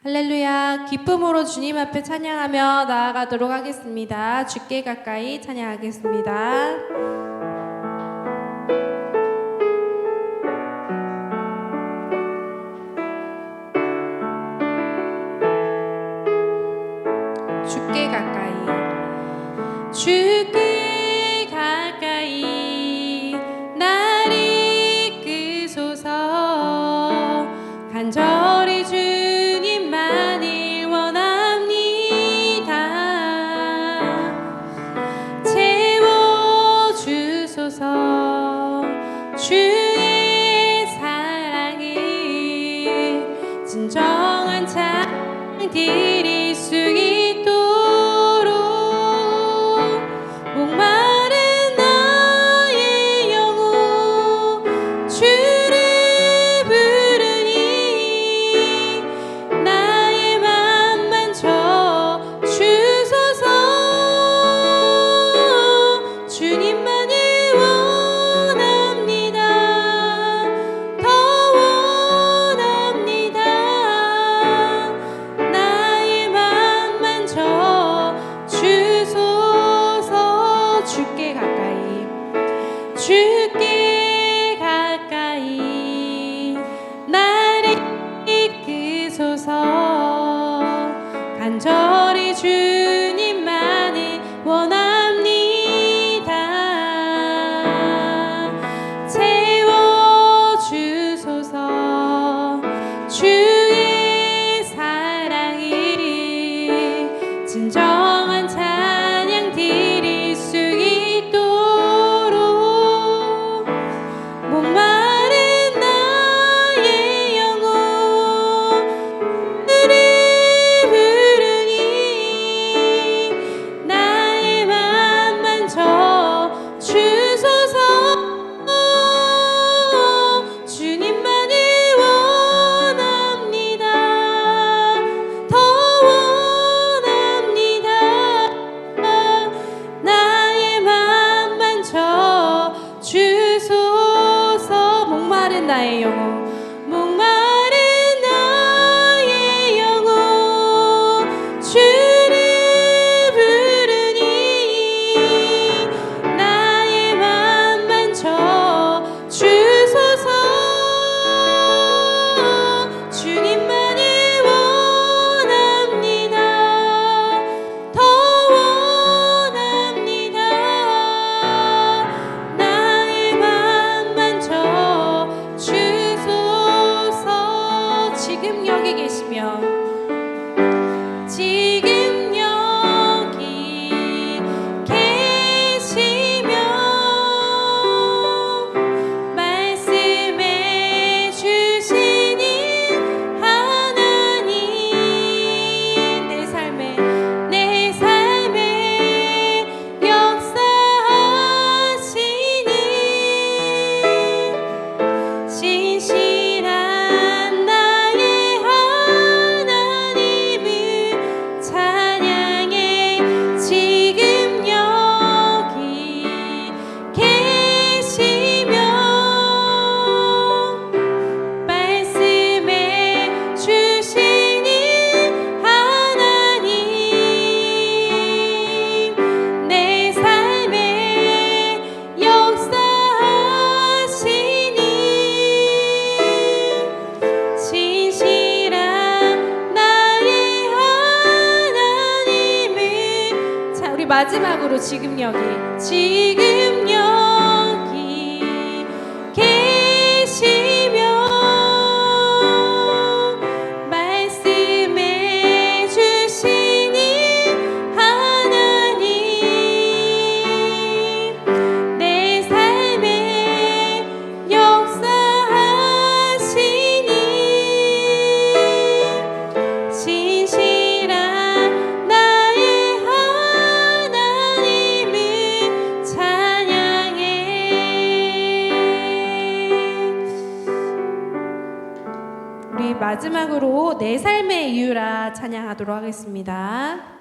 할렐루야. 기쁨으로 주님 앞에 찬양하며 나아가도록 하겠습니다. 주께 가까이 찬양하겠습니다. 주께 가까이, 주께 가까이 날 이끄소서. 간절히 주님만을 원합니다. 채워주소서. 주의 사랑을 진정한 찬양 드릴 수 있도록 목마른 나의 영혼 주를 부르니 나의 맘 만져 주소서. 주님만을 원합니다. 더 원합니다. 나의 맘 만져 주소서. 주께 가까이, 주께 가까이 나를 이끄소서. 간절히 주님만을 원합니다. 채워주소서. 주의 사랑을 진정한 찬양 드릴 수 있도록 목마른 나의 영혼 주를 부르니 나의 맘 만져 주소서. 주님만을 원합니다. 더 원합니다. 나의 맘 만져 주소서. 목마른 나의 영혼, 목마른 나의 영혼 주를 부르니 나의 맘 만져 주소서. 주님만을 원합니다. 더 원합니다. 나의 맘 만져 주소서. 지금 여기 계시며, 지금 여기 계시며 말씀해 주시니 하나님, 내 삶에 역사하시니 신실한 나의 하나님을 찬양해. 지금 여기 계시며 말씀해 주시니 하나님, 내 삶에 역사하시니 신실한 나의 하나님을. 자, 우리 마지막으로 지금 여기 계시며 말씀해 주시니 하나님, 내 삶에 역사하시니 신실한 나의 하나님을 찬양해. 우리 마지막으로 내 삶의 이유라 찬양하도록 하겠습니다.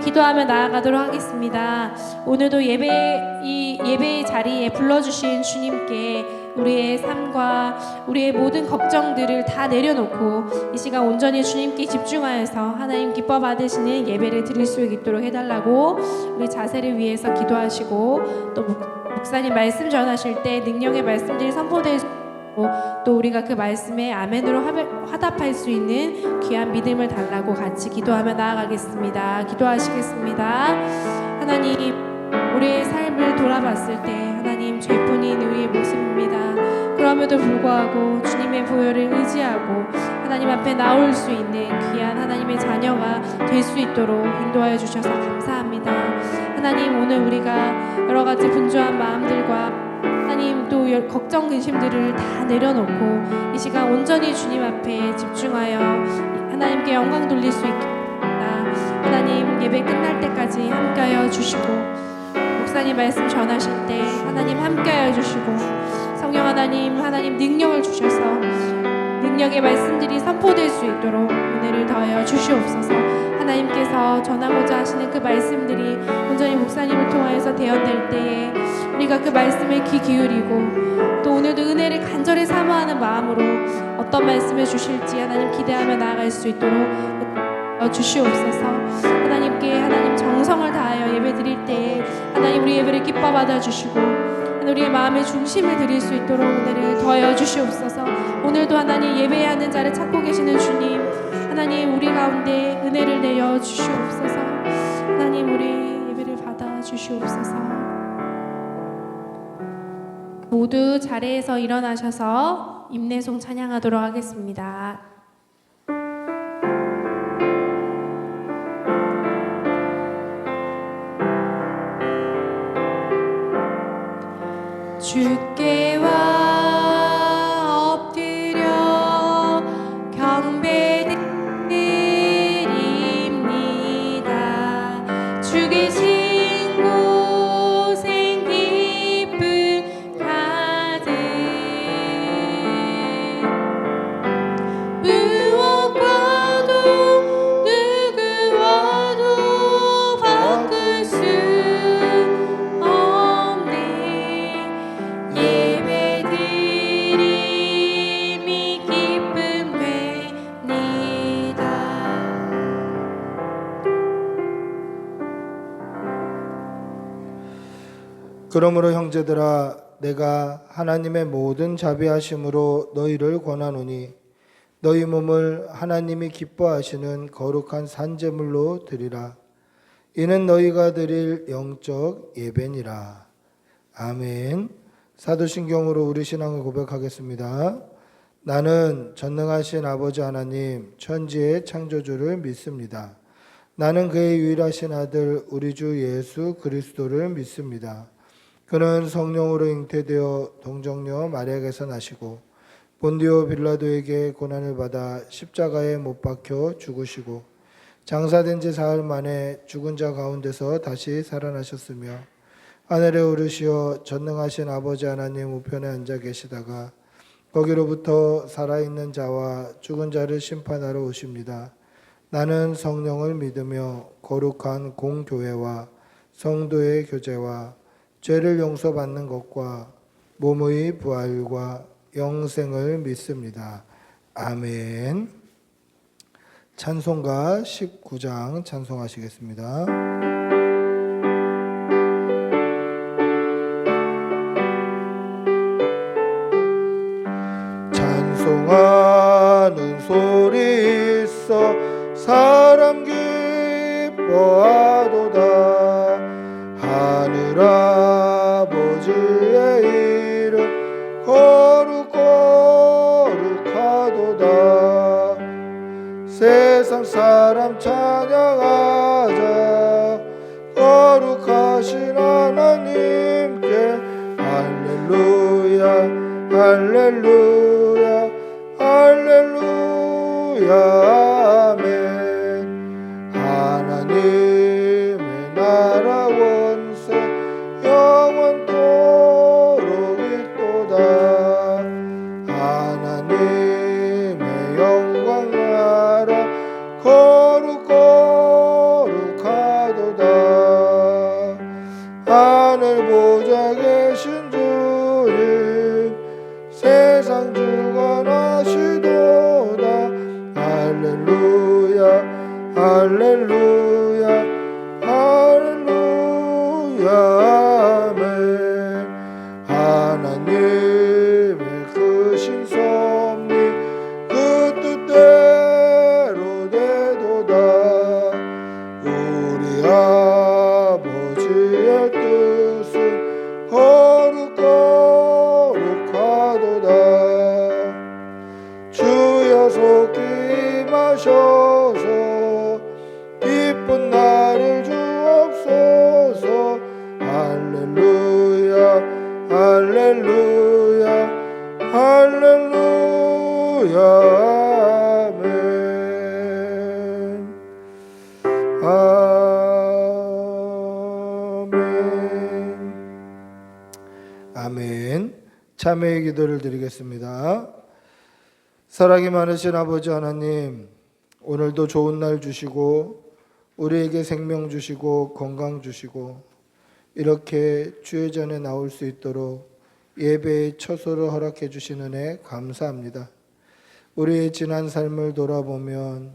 기도하며 나아가도록 하겠습니다. 오늘도 이 예배의 자리에 불러주신 주님께 우리의 삶과 우리의 모든 걱정들을 다 내려놓고 이 시간 온전히 주님께 집중하여서 하나님 기뻐 받으시는 예배를 드릴 수 있도록 해달라고 우리 자세를 위해서 기도하시고, 또 목사님 말씀 전하실 때 능력의 말씀들이 선포될 수 있고, 또 우리가 그 말씀에 아멘으로 화답할 수 있는 귀한 믿음을 달라고 같이 기도하며 나아가겠습니다. 기도하시겠습니다. 하나님, 우리의 삶을 돌아봤을 때 하나님, 죄뿐인 우리의 모습입니다. 그럼에도 불구하고 주님의 보혈을 의지하고 하나님 앞에 나올 수 있는 귀한 하나님의 자녀가 될 수 있도록 인도하여 주셔서 감사합니다. 하나님, 오늘 우리가 여러 가지 분주한 마음들과 하나님 또 걱정 근심들을 다 내려놓고 이 시간 온전히 주님 앞에 집중하여 하나님께 영광 돌릴 수 있겠습니다. 하나님, 예배 끝날 때까지 함께하여 주시고, 목사님 말씀 전하실 때 하나님 함께하여 주시고, 성령 하나님 능력을 주셔서 능력의 말씀들이 선포될 수 있도록 은혜를 더하여 주시옵소서. 하나님께서 전하고자 하시는 그 말씀들이 온전히 목사님을 통하여서 대언될 때에 우리가 그 말씀에 귀 기울이고, 또 오늘도 은혜를 간절히 사모하는 마음으로 어떤 말씀을 주실지 하나님 기대하며 나아갈 수 있도록 주시옵소서. 하나님께 하나님 정성을 다하여 예배 드릴 때에 하나님 우리 예배를 기뻐 받아 주시고 우리의 마음의 중심을 드릴 수 있도록 은혜를 더하여 주시옵소서. 오늘도 하나님 예배하는 자를 찾고 계시는 주님, 하나님 우리 가운데 은혜를 내려 주시옵소서. 하나님 우리 예배를 받아 주시옵소서. 모두 자리에서 일어나셔서 임내송 찬양하도록 하겠습니다. 주께와 엎드려 경배드립니다. 주 계신 곳엔 기쁨 가득, 무엇과도 누구와도 바꿀 수 그러므로 형제들아, 내가 하나님의 모든 자비하심으로 너희를 권하노니 너희 몸을 하나님이 기뻐하시는 거룩한 산제물로 드리라. 이는 너희가 드릴 영적 예배니라. 아멘. 사도신경으로 우리 신앙을 고백하겠습니다. 나는 전능하신 아버지 하나님 천지의 창조주를 믿습니다. 나는 그의 유일하신 아들 우리 주 예수 그리스도를 믿습니다. 그는 성령으로 잉태되어 동정녀 마리아에게서 나시고 본디오 빌라도에게 고난을 받아 십자가에 못 박혀 죽으시고 장사된 지 사흘 만에 죽은 자 가운데서 다시 살아나셨으며 하늘에 오르시어 전능하신 아버지 하나님 우편에 앉아 계시다가 거기로부터 살아있는 자와 죽은 자를 심판하러 오십니다. 나는 성령을 믿으며 거룩한 공교회와 성도의 교제와 죄를 용서받는 것과 몸의 부활과 영생을 믿습니다. 아멘. 찬송가 19장 찬송하시겠습니다. 찬송하는 소리 있어 사람 기뻐하도다. 하늘 아버지의 이름 거룩하도다. 세상 사람 찬양하자. 거룩하신 하나님께 할렐루야 할렐루야 할렐루야 아멘. 하나님의 나라 원세 영원토록 있도다. 하나님의 영광 나라 거룩하도다. 약속히 임하셔서 기쁜 나를 주옵소서. 할렐루야 할렐루야 할렐루야. 아멘. 아멘. 참회의 기도를 드리겠습니다. 사랑이 많으신 아버지 하나님, 오늘도 좋은 날 주시고 우리에게 생명 주시고 건강 주시고 이렇게 주의 전에 나올 수 있도록 예배의 처소를 허락해 주신 은혜 감사합니다. 우리의 지난 삶을 돌아보면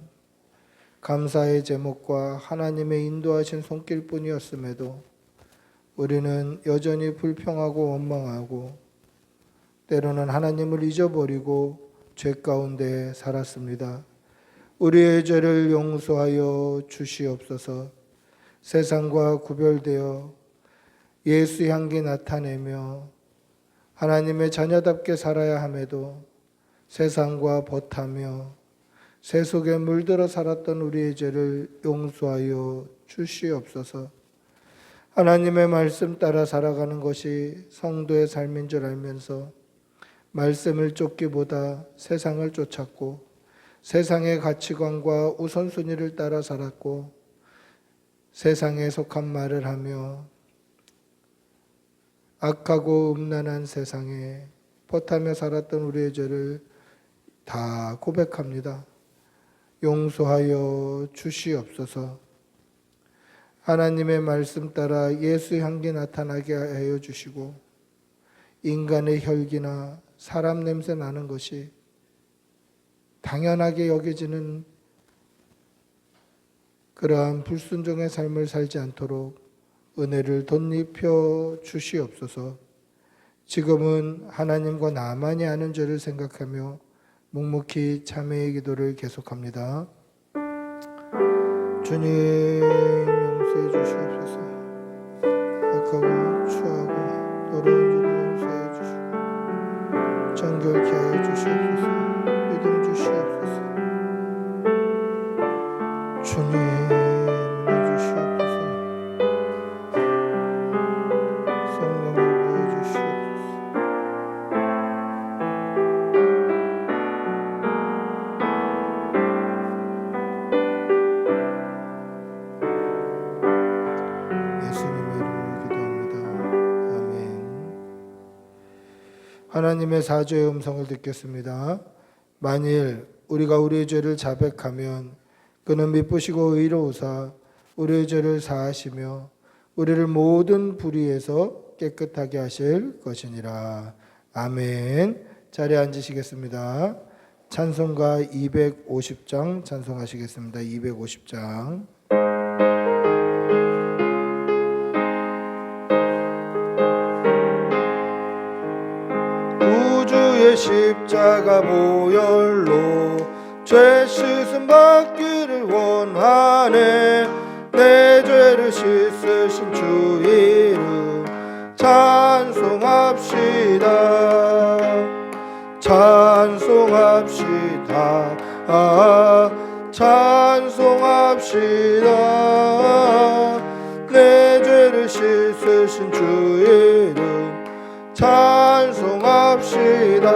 감사의 제목과 하나님의 인도하신 손길뿐이었음에도 우리는 여전히 불평하고 원망하고 때로는 하나님을 잊어버리고 죄 가운데 살았습니다. 우리의 죄를 용서하여 주시옵소서. 세상과 구별되어 예수 향기 나타내며 하나님의 자녀답게 살아야 함에도 세상과 벗하며 세속에 물들어 살았던 우리의 죄를 용서하여 주시옵소서. 하나님의 말씀 따라 살아가는 것이 성도의 삶인 줄 알면서 말씀을 쫓기보다 세상을 쫓았고 세상의 가치관과 우선순위를 따라 살았고 세상에 속한 말을 하며 악하고 음란한 세상에 벗하며 살았던 우리의 죄를 다 고백합니다. 용서하여 주시옵소서. 하나님의 말씀 따라 예수 향기 나타나게 하여 주시고 인간의 혈기나 사람 냄새 나는 것이 당연하게 여겨지는 그러한 불순종의 삶을 살지 않도록 은혜를 덧입혀 주시옵소서. 지금은 하나님과 나만이 아는 죄를 생각하며 묵묵히 참회의 기도를 계속합니다. 주님 용서해 주시옵소서. 악하고 추하고 더러운 죄를 용서해 주시고 정결케 하여 주시옵소서. 믿음 주시옵소서. 주님 하나님의 사죄의 음성을 듣겠습니다. 만일 우리가 우리의 죄를 자백하면 그는 미쁘시고 의로우사 우리의 죄를 사하시며 우리를 모든 불의에서 깨끗하게 하실 것이니라. 아멘. 자리에 앉으시겠습니다. 찬송가 250장 찬송하시겠습니다. 250장. 십자가 보혈로 죄 씻음 받기를 원하네. 내 죄를 씻으신 주 이름 찬송합시다. 찬송합시다. 찬송합시다. 내 죄를 씻으신 주 이름 찬송합시다.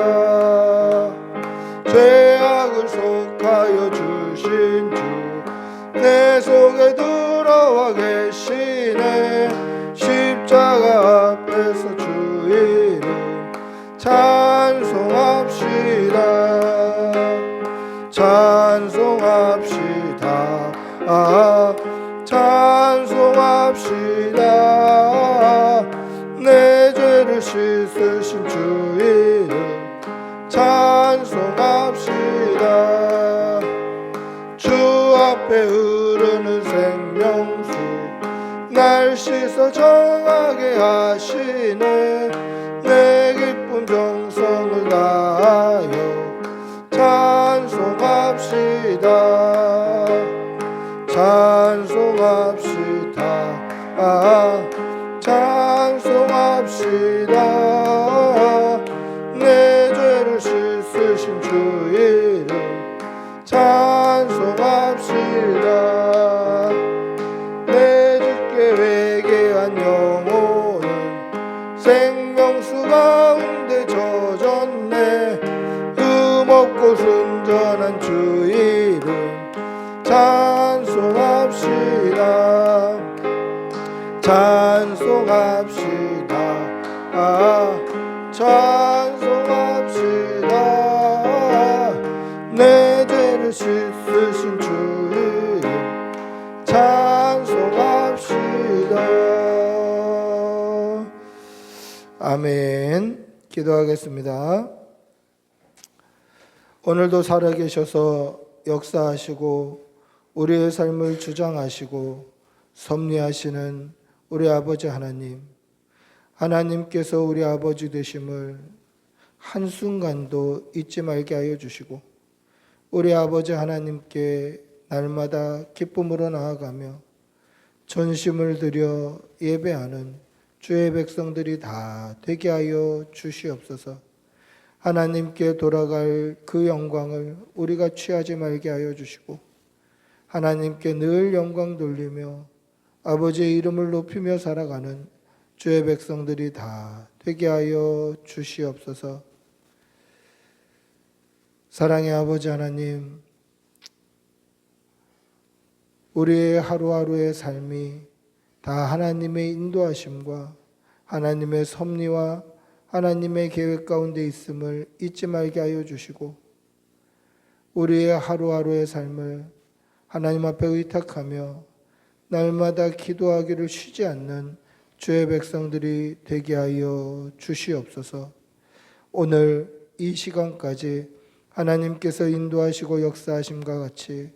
죄악을 속하여 주신 주 내 속에 들어와 계시네. 십자가 앞에서 주 이름 찬송합시다. 찬송합시다. 찬송합시다. 내 죄를 씻으신 주 이름 찬송합시다. 주 앞에 흐르는 생명수 날 씻어 정하게 하시네. 내 기쁨 정성을 다하여 찬송합시다. 찬송합시다. 찬송합시다. 내 죄를 씻으신 주 이름 찬송합시다. 내 주께 회개한 영혼은 생명수 가운데 젖었네. 흠없고 순전한 주 이름 찬송합시다. 찬송합시다. 찬송합시다. 내 죄를 씻으신 주 이름 찬송합시다. 아멘. 기도하겠습니다. 오늘도 살아계셔서 역사하시고 우리의 삶을 주장하시고 섭리하시는 우리 아버지 하나님, 하나님께서 우리 아버지 되심을 한순간도 잊지 말게 하여 주시고 우리 아버지 하나님께 날마다 기쁨으로 나아가며 전심을 들여 예배하는 주의 백성들이 다 되게 하여 주시옵소서. 하나님께 돌아갈 그 영광을 우리가 취하지 말게 하여 주시고 하나님께 늘 영광 돌리며 아버지의 이름을 높이며 살아가는 주의 백성들이 다 되게 하여 주시옵소서. 사랑의 아버지 하나님, 우리의 하루하루의 삶이 다 하나님의 인도하심과 하나님의 섭리와 하나님의 계획 가운데 있음을 잊지 말게 하여 주시고 우리의 하루하루의 삶을 하나님 앞에 의탁하며 날마다 기도하기를 쉬지 않는 주의 백성들이 되게 하여 주시옵소서. 오늘 이 시간까지 하나님께서 인도하시고 역사하심과 같이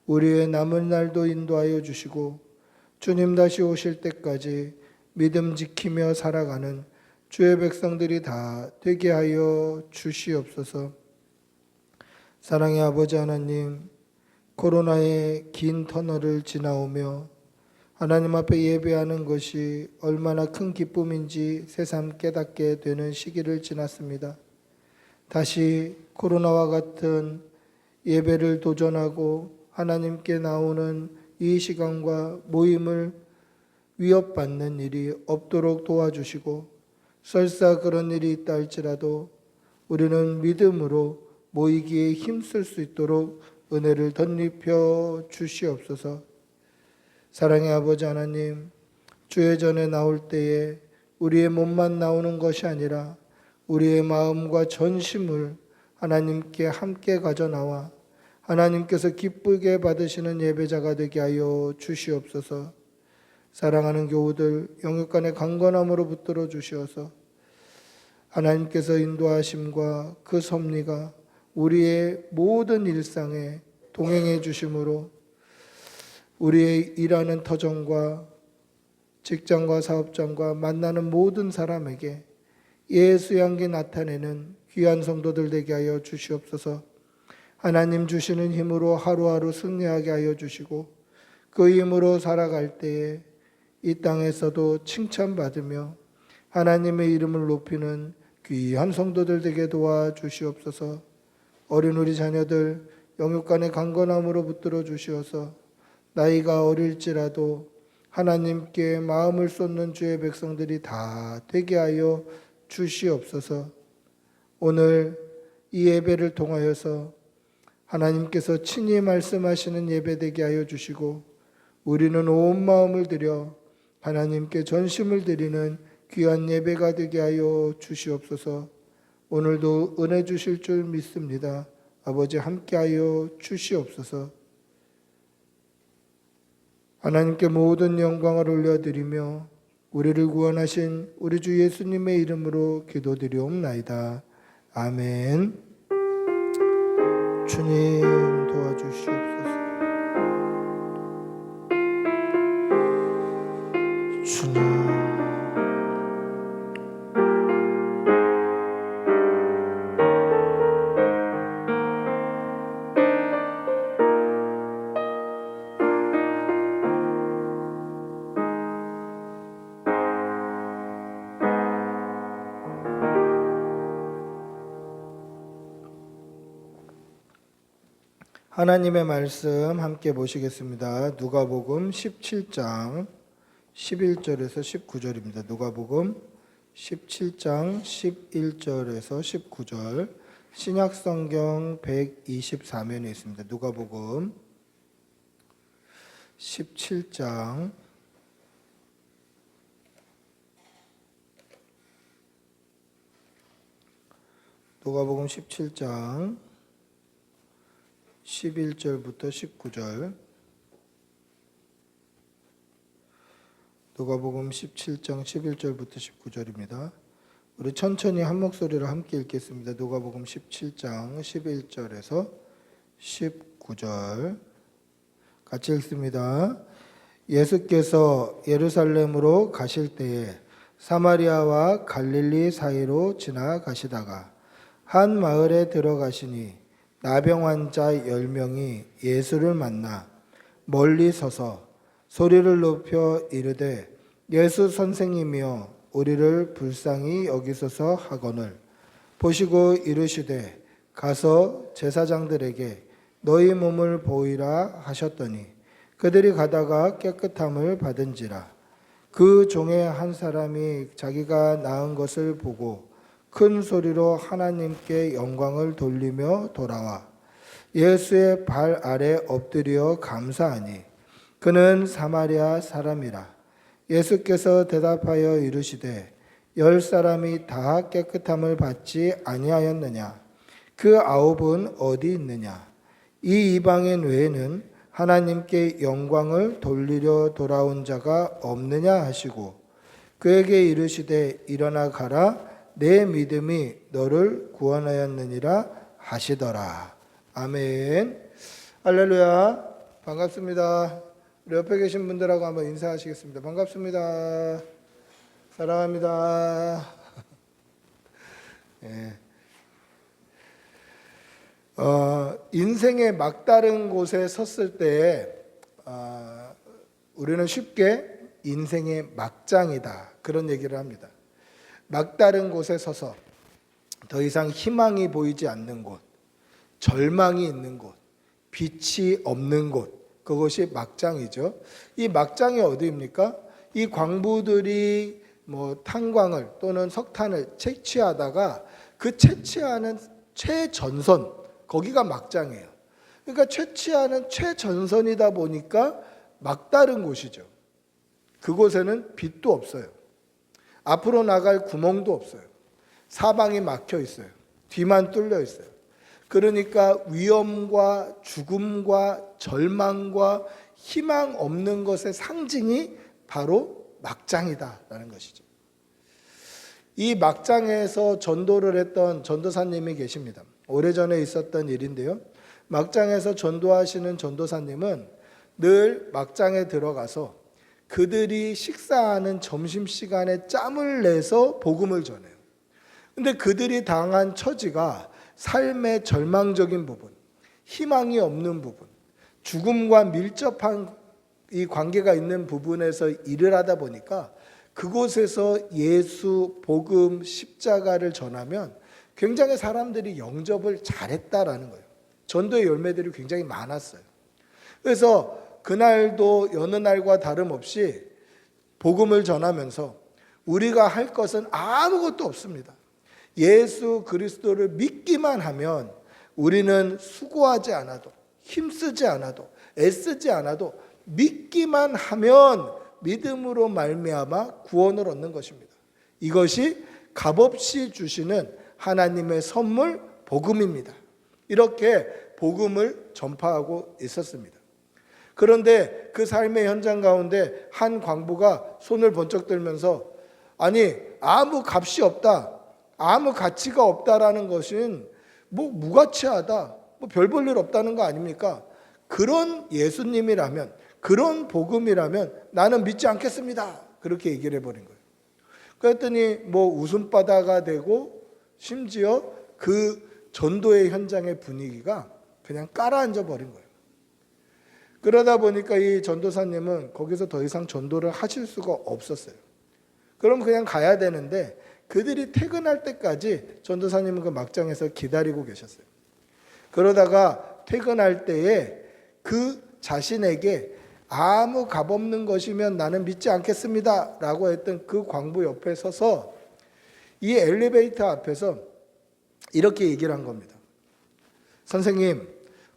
우리의 남은 날도 인도하여 주시고 주님 다시 오실 때까지 믿음 지키며 살아가는 주의 백성들이 다 되게 하여 주시옵소서. 사랑의 아버지 하나님, 코로나의 긴 터널을 지나오며 하나님 앞에 예배하는 것이 얼마나 큰 기쁨인지 새삼 깨닫게 되는 시기를 지났습니다. 다시 코로나와 같은 예배를 도전하고 하나님께 나오는 이 시간과 모임을 위협받는 일이 없도록 도와주시고 설사 그런 일이 있다 할지라도 우리는 믿음으로 모이기에 힘쓸 수 있도록 은혜를 덧입혀 주시옵소서. 사랑의 아버지 하나님, 주의 전에 나올 때에 우리의 몸만 나오는 것이 아니라 우리의 마음과 전심을 하나님께 함께 가져나와 하나님께서 기쁘게 받으시는 예배자가 되게 하여 주시옵소서. 사랑하는 교우들 영육간의 강건함으로 붙들어 주시어서 하나님께서 인도하심과 그 섭리가 우리의 모든 일상에 동행해 주심으로 우리의 일하는 터전과 직장과 사업장과 만나는 모든 사람에게 예수 향기 나타내는 귀한 성도들 되게 하여 주시옵소서. 하나님 주시는 힘으로 하루하루 승리하게 하여 주시고 그 힘으로 살아갈 때에 이 땅에서도 칭찬받으며 하나님의 이름을 높이는 귀한 성도들 되게 도와주시옵소서. 어린 우리 자녀들 영육간의 강건함으로 붙들어 주시어서 나이가 어릴지라도 하나님께 마음을 쏟는 주의 백성들이 다 되게 하여 주시옵소서. 오늘 이 예배를 통하여서 하나님께서 친히 말씀하시는 예배 되게 하여 주시고 우리는 온 마음을 들여 하나님께 전심을 드리는 귀한 예배가 되게 하여 주시옵소서. 오늘도 은혜 주실 줄 믿습니다. 아버지 함께하여 주시옵소서. 하나님께 모든 영광을 올려드리며 우리를 구원하신 우리 주 예수님의 이름으로 기도드리옵나이다. 아멘. 주님 도와주시옵소서. 주님 하나님의 말씀 함께 보시겠습니다. 누가복음 17장 11절에서 19절입니다. 누가복음 17장 11절에서 19절 신약성경 124면에 있습니다. 누가복음 17장 11절부터 19절 누가복음 17장 11절부터 19절입니다. 우리 천천히 한 목소리로 함께 읽겠습니다. 누가복음 17장 11절에서 19절 같이 읽습니다. 예수께서 예루살렘으로 가실 때에 사마리아와 갈릴리 사이로 지나가시다가 한 마을에 들어가시니 나병 환자 10명이 예수를 만나 멀리 서서 소리를 높여 이르되 예수 선생님이여 우리를 불쌍히 여기소서 하거늘 보시고 이르시되 가서 제사장들에게 너희 몸을 보이라 하셨더니 그들이 가다가 깨끗함을 받은지라. 그 종의 한 사람이 자기가 나은 것을 보고 큰 소리로 하나님께 영광을 돌리며 돌아와 예수의 발 아래 엎드려 감사하니 그는 사마리아 사람이라. 예수께서 대답하여 이르시되 10사람이 다 깨끗함을 받지 아니하였느냐? 그 9은 어디 있느냐? 이 이방인 외에는 하나님께 영광을 돌리려 돌아온 자가 없느냐 하시고 그에게 이르시되 일어나 가라 내 믿음이 너를 구원하였느니라 하시더라. 아멘. 할렐루야. 반갑습니다. 우리 옆에 계신 분들하고 한번 인사하시겠습니다. 반갑습니다. 사랑합니다. 네. 인생의 막다른 곳에 섰을 때 우리는 쉽게 인생의 막장이다 그런 얘기를 합니다. 막다른 곳에 서서 더 이상 희망이 보이지 않는 곳, 절망이 있는 곳, 빛이 없는 곳, 그것이 막장이죠. 이 막장이 어디입니까? 이 광부들이 탄광을 또는 석탄을 채취하다가 그 채취하는 최전선, 거기가 막장이에요. 그러니까 채취하는 최전선이다 보니까 막다른 곳이죠. 그곳에는 빛도 없어요. 앞으로 나갈 구멍도 없어요. 사방이 막혀 있어요. 뒤만 뚫려 있어요. 그러니까 위험과 죽음과 절망과 희망 없는 것의 상징이 바로 막장이다라는 것이죠. 이 막장에서 전도를 했던 전도사님이 계십니다. 오래전에 있었던 일인데요. 막장에서 전도하시는 전도사님은 늘 막장에 들어가서 그들이 식사하는 점심시간에 짬을 내서 복음을 전해요. 근데 그들이 당한 처지가 삶의 절망적인 부분, 희망이 없는 부분, 죽음과 밀접한 이 관계가 있는 부분에서 일을 하다 보니까 그곳에서 예수, 복음, 십자가를 전하면 굉장히 사람들이 영접을 잘했다라는 거예요. 전도의 열매들이 굉장히 많았어요. 그래서 그날도 여느 날과 다름없이 복음을 전하면서 우리가 할 것은 아무것도 없습니다. 예수 그리스도를 믿기만 하면 우리는 수고하지 않아도 힘쓰지 않아도 애쓰지 않아도 믿기만 하면 믿음으로 말미암아 구원을 얻는 것입니다. 이것이 값없이 주시는 하나님의 선물 복음입니다. 이렇게 복음을 전파하고 있었습니다. 그런데 그 삶의 현장 가운데 한 광부가 손을 번쩍 들면서 아니 아무 값이 없다, 아무 가치가 없다라는 것은 무가치하다, 별 볼 일 없다는 거 아닙니까? 그런 예수님이라면, 그런 복음이라면 나는 믿지 않겠습니다. 그렇게 얘기를 해버린 거예요. 그랬더니 웃음바다가 되고 심지어 그 전도의 현장의 분위기가 그냥 깔아앉아 버린 거예요. 그러다 보니까 이 전도사님은 거기서 더 이상 전도를 하실 수가 없었어요. 그럼 그냥 가야 되는데 그들이 퇴근할 때까지 전도사님은 그 막장에서 기다리고 계셨어요. 그러다가 퇴근할 때에 그 자신에게 아무 값없는 것이면 나는 믿지 않겠습니다 라고 했던 그 광부 옆에 서서 이 엘리베이터 앞에서 이렇게 얘기를 한 겁니다. 선생님,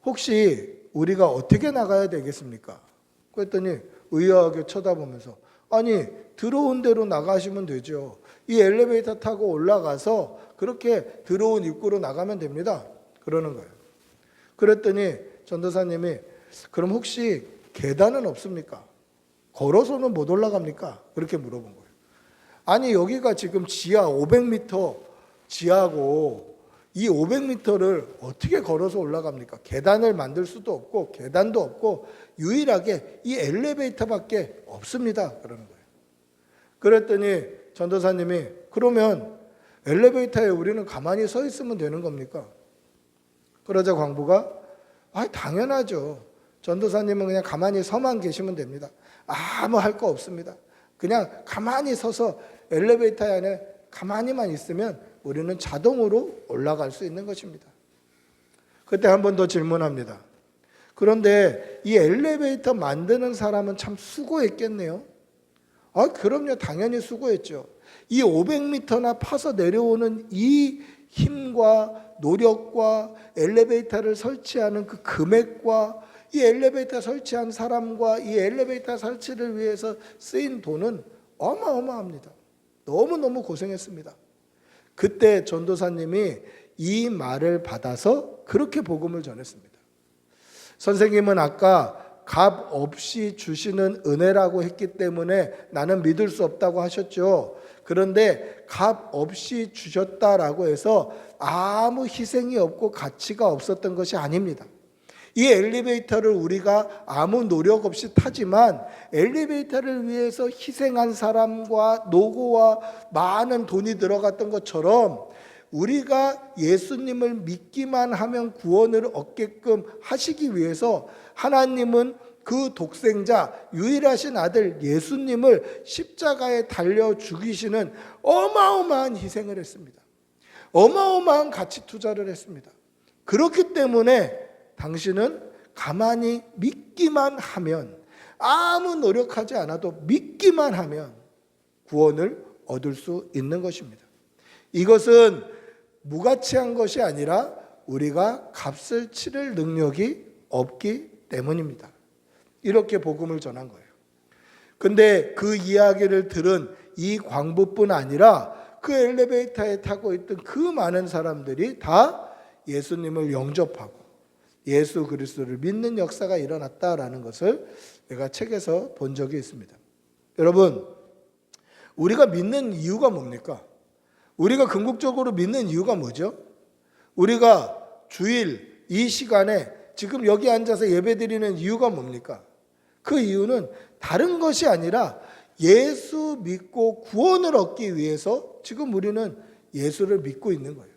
혹시 우리가 어떻게 나가야 되겠습니까? 그랬더니 의아하게 쳐다보면서 아니, 들어온 대로 나가시면 되죠. 이 엘리베이터 타고 올라가서 그렇게 들어온 입구로 나가면 됩니다. 그러는 거예요. 그랬더니 전도사님이 그럼 혹시 계단은 없습니까? 걸어서는 못 올라갑니까? 그렇게 물어본 거예요. 아니, 여기가 지금 지하 500m 지하고 이 500m를 어떻게 걸어서 올라갑니까? 계단을 만들 수도 없고 계단도 없고 유일하게 이 엘리베이터밖에 없습니다. 그러는 거예요. 그랬더니 전도사님이 그러면 엘리베이터에 우리는 가만히 서 있으면 되는 겁니까? 그러자 광부가 당연하죠. 전도사님은 그냥 가만히 서만 계시면 됩니다. 아무 할 거 없습니다. 그냥 가만히 서서 엘리베이터 안에 가만히만 있으면 우리는 자동으로 올라갈 수 있는 것입니다. 그때 한 번 더 질문합니다. 그런데 이 엘리베이터 만드는 사람은 참 수고했겠네요. 그럼요. 당연히 수고했죠. 이 500m나 파서 내려오는 이 힘과 노력과 엘리베이터를 설치하는 그 금액과 이 엘리베이터 설치한 사람과 이 엘리베이터 설치를 위해서 쓰인 돈은 어마어마합니다. 너무너무 고생했습니다. 그때 전도사님이 이 말을 받아서 그렇게 복음을 전했습니다. 선생님은 아까 값 없이 주시는 은혜라고 했기 때문에 나는 믿을 수 없다고 하셨죠. 그런데 값 없이 주셨다라고 해서 아무 희생이 없고 가치가 없었던 것이 아닙니다. 이 엘리베이터를 우리가 아무 노력 없이 타지만 엘리베이터를 위해서 희생한 사람과 노고와 많은 돈이 들어갔던 것처럼 우리가 예수님을 믿기만 하면 구원을 얻게끔 하시기 위해서 하나님은 그 독생자 유일하신 아들 예수님을 십자가에 달려 죽이시는 어마어마한 희생을 했습니다. 어마어마한 가치 투자를 했습니다. 그렇기 때문에 당신은 가만히 믿기만 하면, 아무 노력하지 않아도 믿기만 하면 구원을 얻을 수 있는 것입니다. 이것은 무가치한 것이 아니라 우리가 값을 치를 능력이 없기 때문입니다. 이렇게 복음을 전한 거예요. 근데 그 이야기를 들은 이 광부뿐 아니라 그 엘리베이터에 타고 있던 그 많은 사람들이 다 예수님을 영접하고 예수 그리스도를 믿는 역사가 일어났다라는 것을 내가 책에서 본 적이 있습니다. 여러분, 우리가 믿는 이유가 뭡니까? 우리가 궁극적으로 믿는 이유가 뭐죠? 우리가 주일 이 시간에 지금 여기 앉아서 예배드리는 이유가 뭡니까? 그 이유는 다른 것이 아니라 예수 믿고 구원을 얻기 위해서 지금 우리는 예수를 믿고 있는 거예요.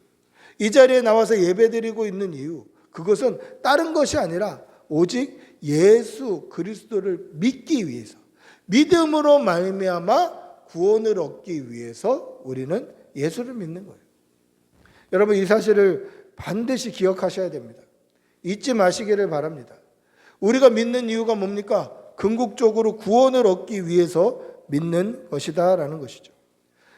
이 자리에 나와서 예배드리고 있는 이유, 그것은 다른 것이 아니라 오직 예수 그리스도를 믿기 위해서, 믿음으로 말미암아 구원을 얻기 위해서 우리는 예수를 믿는 거예요. 여러분, 이 사실을 반드시 기억하셔야 됩니다. 잊지 마시기를 바랍니다. 우리가 믿는 이유가 뭡니까? 궁극적으로 구원을 얻기 위해서 믿는 것이다라는 것이죠.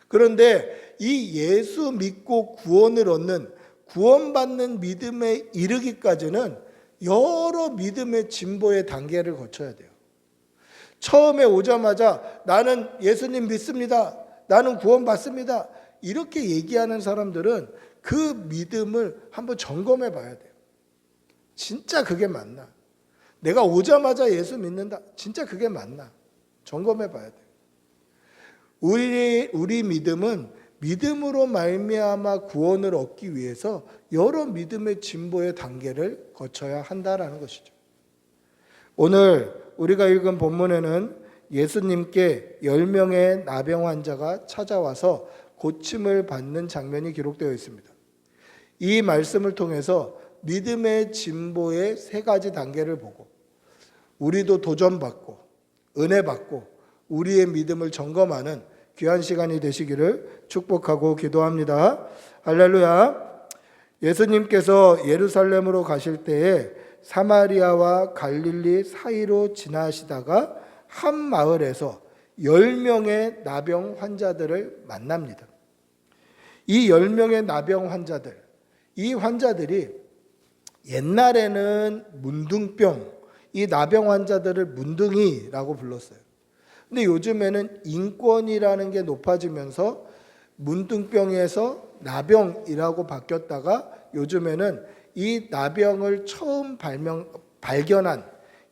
그런데 이 예수 믿고 구원을 얻는, 구원받는 믿음에 이르기까지는 여러 믿음의 진보의 단계를 거쳐야 돼요. 처음에 오자마자 나는 예수님 믿습니다, 나는 구원받습니다, 이렇게 얘기하는 사람들은 그 믿음을 한번 점검해 봐야 돼요. 진짜 그게 맞나? 내가 오자마자 예수 믿는다, 진짜 그게 맞나? 점검해 봐야 돼요. 우리 믿음은 믿음으로 말미암아 구원을 얻기 위해서 여러 믿음의 진보의 단계를 거쳐야 한다라는 것이죠. 오늘 우리가 읽은 본문에는 예수님께 10명의 나병 환자가 찾아와서 고침을 받는 장면이 기록되어 있습니다. 이 말씀을 통해서 믿음의 진보의 3가지 단계를 보고 우리도 도전받고 은혜받고 우리의 믿음을 점검하는 귀한 시간이 되시기를 축복하고 기도합니다. 할렐루야. 예수님께서 예루살렘으로 가실 때에 사마리아와 갈릴리 사이로 지나시다가 한 마을에서 10명의 나병 환자들을 만납니다. 이 10명의 나병 환자들, 이 환자들이 옛날에는 문둥병, 이 나병 환자들을 문둥이라고 불렀어요. 근데 요즘에는 인권이라는 게 높아지면서 문둥병에서 나병이라고 바뀌었다가 요즘에는 이 나병을 처음 발견한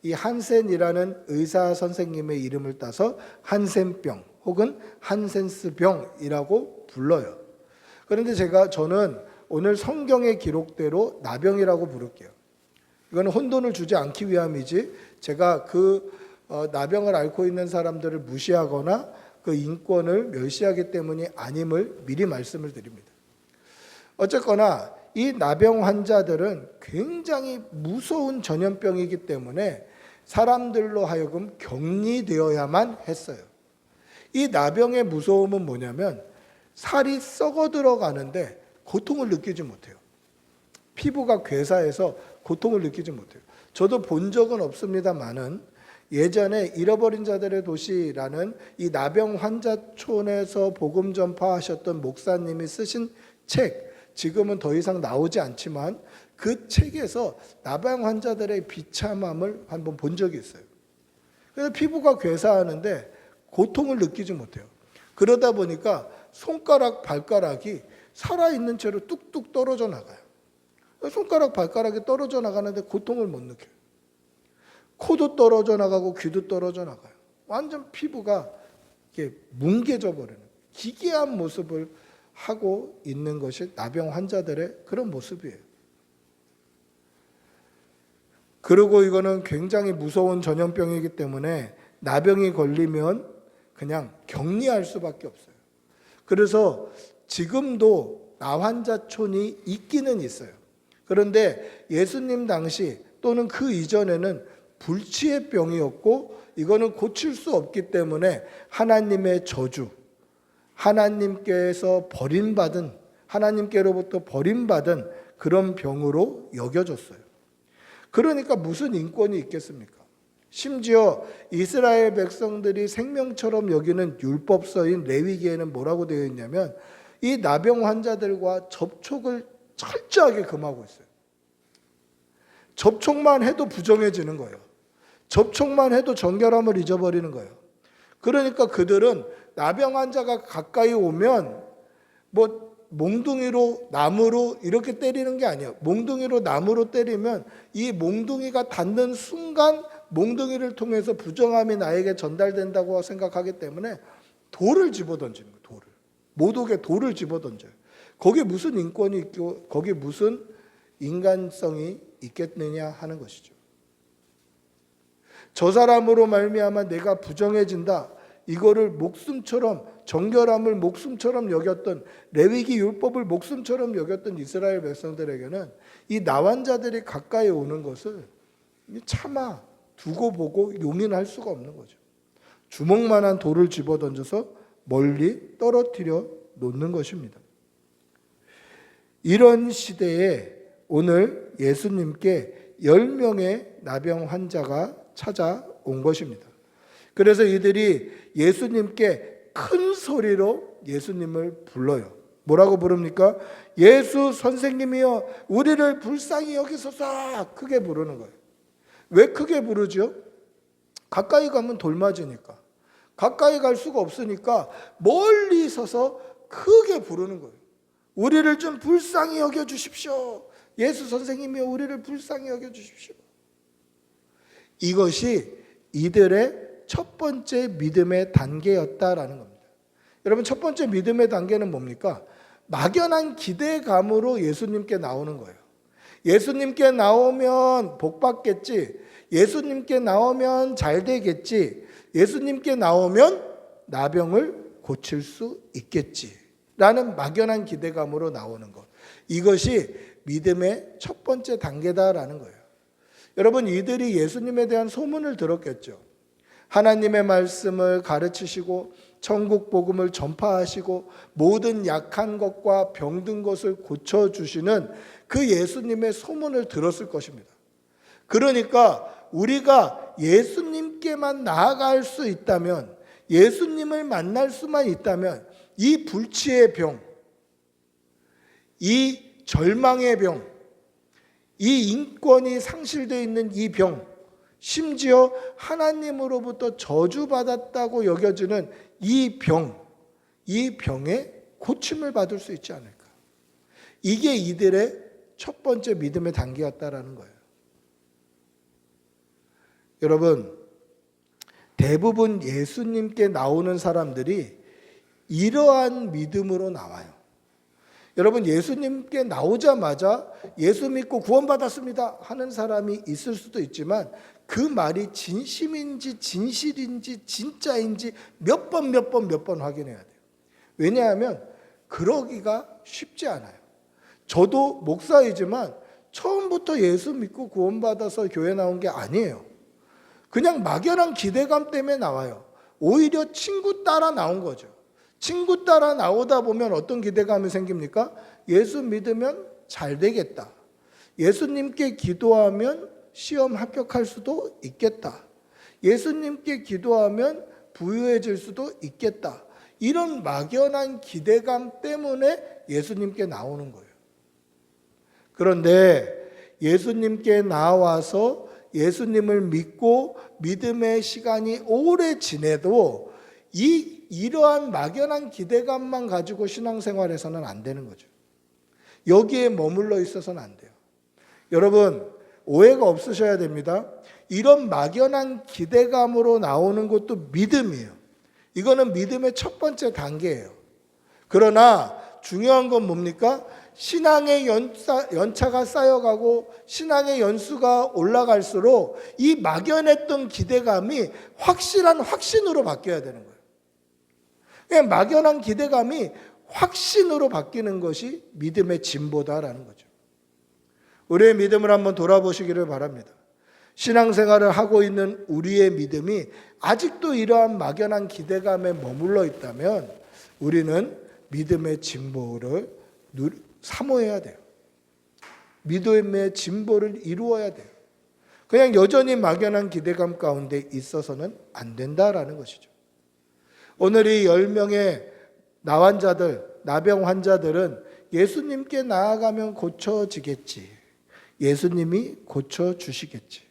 이 한센이라는 의사 선생님의 이름을 따서 한센병 혹은 한센스병이라고 불러요. 그런데 저는 오늘 성경의 기록대로 나병이라고 부를게요. 이거는 혼돈을 주지 않기 위함이지 제가 나병을 앓고 있는 사람들을 무시하거나 그 인권을 멸시하기 때문이 아님을 미리 말씀을 드립니다. 어쨌거나 이 나병 환자들은 굉장히 무서운 전염병이기 때문에 사람들로 하여금 격리되어야만 했어요. 이 나병의 무서움은 뭐냐면 살이 썩어 들어가는데 고통을 느끼지 못해요. 피부가 괴사해서 고통을 느끼지 못해요. 저도 본 적은 없습니다만은 예전에 잃어버린 자들의 도시라는 이 나병 환자촌에서 복음 전파하셨던 목사님이 쓰신 책, 지금은 더 이상 나오지 않지만 그 책에서 나병 환자들의 비참함을 한번 본 적이 있어요. 그래서 피부가 괴사하는데 고통을 느끼지 못해요. 그러다 보니까 손가락, 발가락이 살아있는 채로 뚝뚝 떨어져 나가요. 손가락, 발가락이 떨어져 나가는데 고통을 못 느껴요. 코도 떨어져 나가고 귀도 떨어져 나가요. 완전 피부가 이렇게 뭉개져 버리는 기괴한 모습을 하고 있는 것이 나병 환자들의 그런 모습이에요. 그리고 이거는 굉장히 무서운 전염병이기 때문에 나병이 걸리면 그냥 격리할 수밖에 없어요. 그래서 지금도 나환자촌이 있기는 있어요. 그런데 예수님 당시 또는 그 이전에는 불치의 병이었고 이거는 고칠 수 없기 때문에 하나님의 저주, 하나님께로부터 버림받은 그런 병으로 여겨졌어요. 그러니까 무슨 인권이 있겠습니까? 심지어 이스라엘 백성들이 생명처럼 여기는 율법서인 레위기에는 뭐라고 되어 있냐면 이 나병 환자들과 접촉을 철저하게 금하고 있어요. 접촉만 해도 부정해지는 거예요. 접촉만 해도 정결함을 잊어버리는 거예요. 그러니까 그들은 나병 환자가 가까이 오면 몽둥이로 나무로 이렇게 때리는 게 아니에요. 몽둥이로 나무로 때리면 이 몽둥이가 닿는 순간 몽둥이를 통해서 부정함이 나에게 전달된다고 생각하기 때문에 돌을 집어던지는 거예요. 돌을. 모독에 돌을 집어던져요. 거기에 무슨 인권이 있고 거기에 무슨 인간성이 있겠느냐 하는 것이죠. 저 사람으로 말미암아 내가 부정해진다. 이거를 목숨처럼 정결함을 목숨처럼 여겼던 레위기 율법을 목숨처럼 여겼던 이스라엘 백성들에게는 이 나환자들이 가까이 오는 것을 차마 두고 보고 용인할 수가 없는 거죠. 주먹만한 돌을 집어던져서 멀리 떨어뜨려 놓는 것입니다. 이런 시대에 오늘 예수님께 10명의 나병 환자가 찾아온 것입니다. 그래서 이들이 예수님께 큰 소리로 예수님을 불러요. 뭐라고 부릅니까? 예수 선생님이여 우리를 불쌍히 여기소서. 크게 부르는 거예요. 왜 크게 부르죠? 가까이 가면 돌 맞으니까. 가까이 갈 수가 없으니까 멀리 서서 크게 부르는 거예요. 우리를 좀 불쌍히 여겨주십시오. 예수 선생님이여 우리를 불쌍히 여겨주십시오. 이것이 이들의 첫 번째 믿음의 단계였다라는 겁니다. 여러분 첫 번째 믿음의 단계는 뭡니까? 막연한 기대감으로 예수님께 나오는 거예요. 예수님께 나오면 복 받겠지. 예수님께 나오면 잘 되겠지. 예수님께 나오면 나병을 고칠 수 있겠지. 라는 막연한 기대감으로 나오는 것. 이것이 믿음의 첫 번째 단계다라는 거예요. 여러분 이들이 예수님에 대한 소문을 들었겠죠. 하나님의 말씀을 가르치시고 천국 복음을 전파하시고 모든 약한 것과 병든 것을 고쳐주시는 그 예수님의 소문을 들었을 것입니다. 그러니까 우리가 예수님께만 나아갈 수 있다면, 예수님을 만날 수만 있다면 이 불치의 병, 이 절망의 병, 이 인권이 상실되어 있는 이 병, 심지어 하나님으로부터 저주받았다고 여겨지는 이 병, 이 병에 고침을 받을 수 있지 않을까. 이게 이들의 첫 번째 믿음의 단계였다라는 거예요. 여러분, 대부분 예수님께 나오는 사람들이 이러한 믿음으로 나와요. 여러분, 예수님께 나오자마자 예수 믿고 구원받았습니다 하는 사람이 있을 수도 있지만 그 말이 진심인지 진실인지 진짜인지 몇 번 확인해야 돼요. 왜냐하면 그러기가 쉽지 않아요. 저도 목사이지만 처음부터 예수 믿고 구원받아서 교회 나온 게 아니에요. 그냥 막연한 기대감 때문에 나와요. 오히려 친구 따라 나온 거죠. 친구 따라 나오다 보면 어떤 기대감이 생깁니까? 예수 믿으면 잘 되겠다. 예수님께 기도하면 시험 합격할 수도 있겠다. 예수님께 기도하면 부유해질 수도 있겠다. 이런 막연한 기대감 때문에 예수님께 나오는 거예요. 그런데 예수님께 나와서 예수님을 믿고 믿음의 시간이 오래 지내도 이러한 막연한 기대감만 가지고 신앙생활에서는 안 되는 거죠. 여기에 머물러 있어서는 안 돼요. 여러분, 오해가 없으셔야 됩니다. 이런 막연한 기대감으로 나오는 것도 믿음이에요. 이거는 믿음의 첫 번째 단계예요. 그러나 중요한 건 뭡니까? 신앙의 연차가 쌓여가고 신앙의 연수가 올라갈수록 이 막연했던 기대감이 확실한 확신으로 바뀌어야 되는 거예요. 그냥 막연한 기대감이 확신으로 바뀌는 것이 믿음의 진보다라는 거죠. 우리의 믿음을 한번 돌아보시기를 바랍니다. 신앙생활을 하고 있는 우리의 믿음이 아직도 이러한 막연한 기대감에 머물러 있다면 우리는 믿음의 진보를 사모해야 돼요. 믿음의 진보를 이루어야 돼요. 그냥 여전히 막연한 기대감 가운데 있어서는 안 된다라는 것이죠. 오늘 이 10명의 나병 환자들은 예수님께 나아가면 고쳐지겠지. 예수님이 고쳐주시겠지.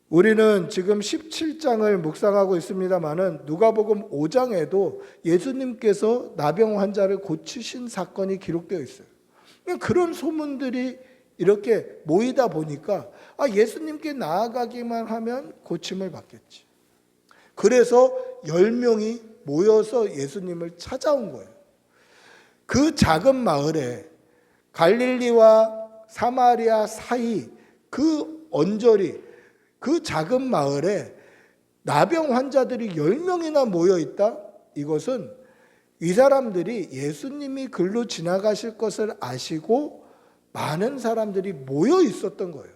우리는 지금 17장을 묵상하고 있습니다마는 누가복음 5장에도 예수님께서 나병 환자를 고치신 사건이 기록되어 있어요. 그런 소문들이 이렇게 모이다 보니까 예수님께 나아가기만 하면 고침을 받겠지. 그래서 10명이 모여서 예수님을 찾아온 거예요. 그 작은 마을에 갈릴리와 사마리아 사이 그 언저리, 그 작은 마을에 나병 환자들이 10명이나 모여 있다? 이것은 이 사람들이 예수님이 글로 지나가실 것을 아시고 많은 사람들이 모여 있었던 거예요.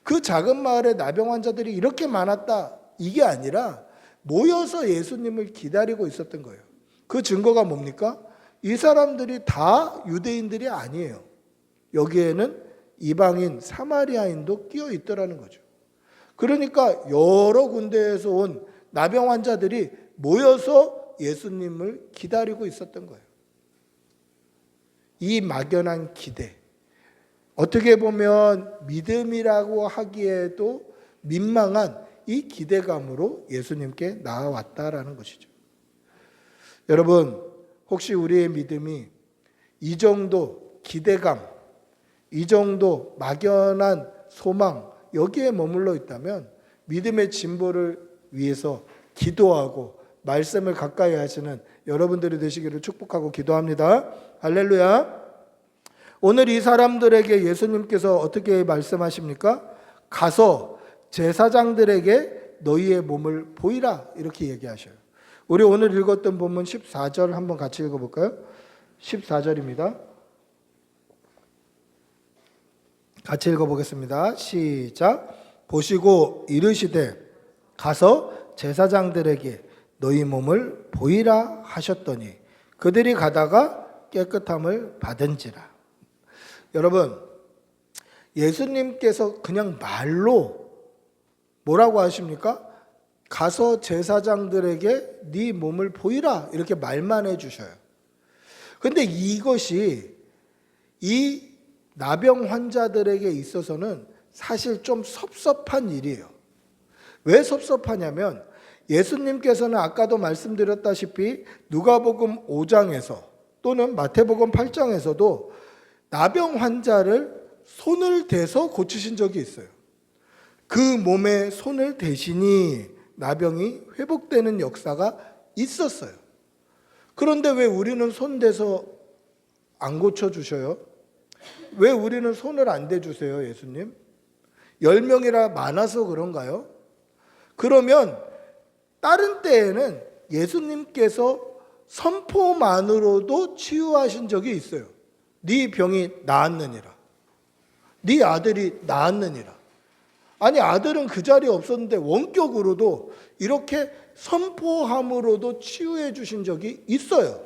그 작은 마을에 나병 환자들이 이렇게 많았다, 이게 아니라 모여서 예수님을 기다리고 있었던 거예요. 그 증거가 뭡니까? 이 사람들이 다 유대인들이 아니에요. 여기에는 이방인 사마리아인도 끼어 있더라는 거죠. 그러니까 여러 군데에서 온 나병 환자들이 모여서 예수님을 기다리고 있었던 거예요. 이 막연한 기대, 어떻게 보면 믿음이라고 하기에도 민망한 이 기대감으로 예수님께 나아왔다라는 것이죠. 여러분, 혹시 우리의 믿음이 이 정도 기대감, 이 정도 막연한 소망, 여기에 머물러 있다면 믿음의 진보를 위해서 기도하고 말씀을 가까이 하시는 여러분들이 되시기를 축복하고 기도합니다. 할렐루야. 오늘 이 사람들에게 예수님께서 어떻게 말씀하십니까? 가서 제사장들에게 너희의 몸을 보이라, 이렇게 얘기하셔요. 우리 오늘 읽었던 본문 14절 한번 같이 읽어볼까요? 14절입니다. 같이 읽어보겠습니다. 시작. 보시고 이르시되 가서 제사장들에게 너희 몸을 보이라 하셨더니 그들이 가다가 깨끗함을 받은지라. 여러분, 예수님께서 그냥 말로 뭐라고 하십니까? 가서 제사장들에게 네 몸을 보이라 이렇게 말만 해주셔요. 근데 이것이 이 나병 환자들에게 있어서는 사실 좀 섭섭한 일이에요. 왜 섭섭하냐면 예수님께서는 아까도 말씀드렸다시피 누가복음 5장에서 또는 마태복음 8장에서도 나병 환자를 손을 대서 고치신 적이 있어요. 그 몸에 손을 대시니 나병이 회복되는 역사가 있었어요. 그런데 왜 우리는 손 대서 안 고쳐주셔요? 왜 우리는 손을 안 대주세요, 예수님? 10명이라 많아서 그런가요? 그러면 다른 때에는 예수님께서 선포만으로도 치유하신 적이 있어요. 네 병이 나았느니라. 네 아들이 나았느니라. 아니, 아들은 그 자리에 없었는데 원격으로도 이렇게 선포함으로도 치유해 주신 적이 있어요.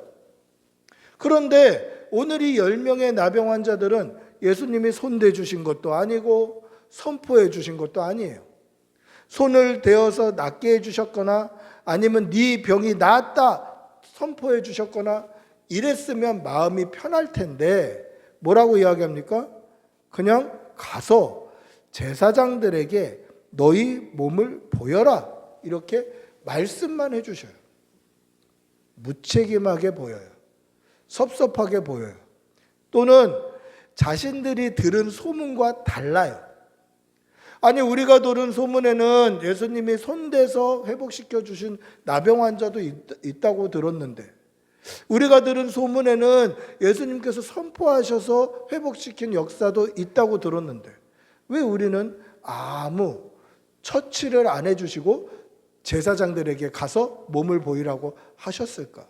그런데 오늘 이 10명의 나병 환자들은 예수님이 손대 주신 것도 아니고 선포해 주신 것도 아니에요. 손을 대어서 낫게 해주셨거나 아니면 네 병이 나았다 선포해 주셨거나 이랬으면 마음이 편할 텐데 뭐라고 이야기합니까? 그냥 가서 제사장들에게 너희 몸을 보여라 이렇게 말씀만 해주셔요. 무책임하게 보여요. 섭섭하게 보여요. 또는 자신들이 들은 소문과 달라요. 아니, 우리가 들은 소문에는 예수님이 손대서 회복시켜 주신 나병 환자도 있다고 들었는데, 우리가 들은 소문에는 예수님께서 선포하셔서 회복시킨 역사도 있다고 들었는데, 왜 우리는 아무 처치를 안 해주시고 제사장들에게 가서 몸을 보이라고 하셨을까?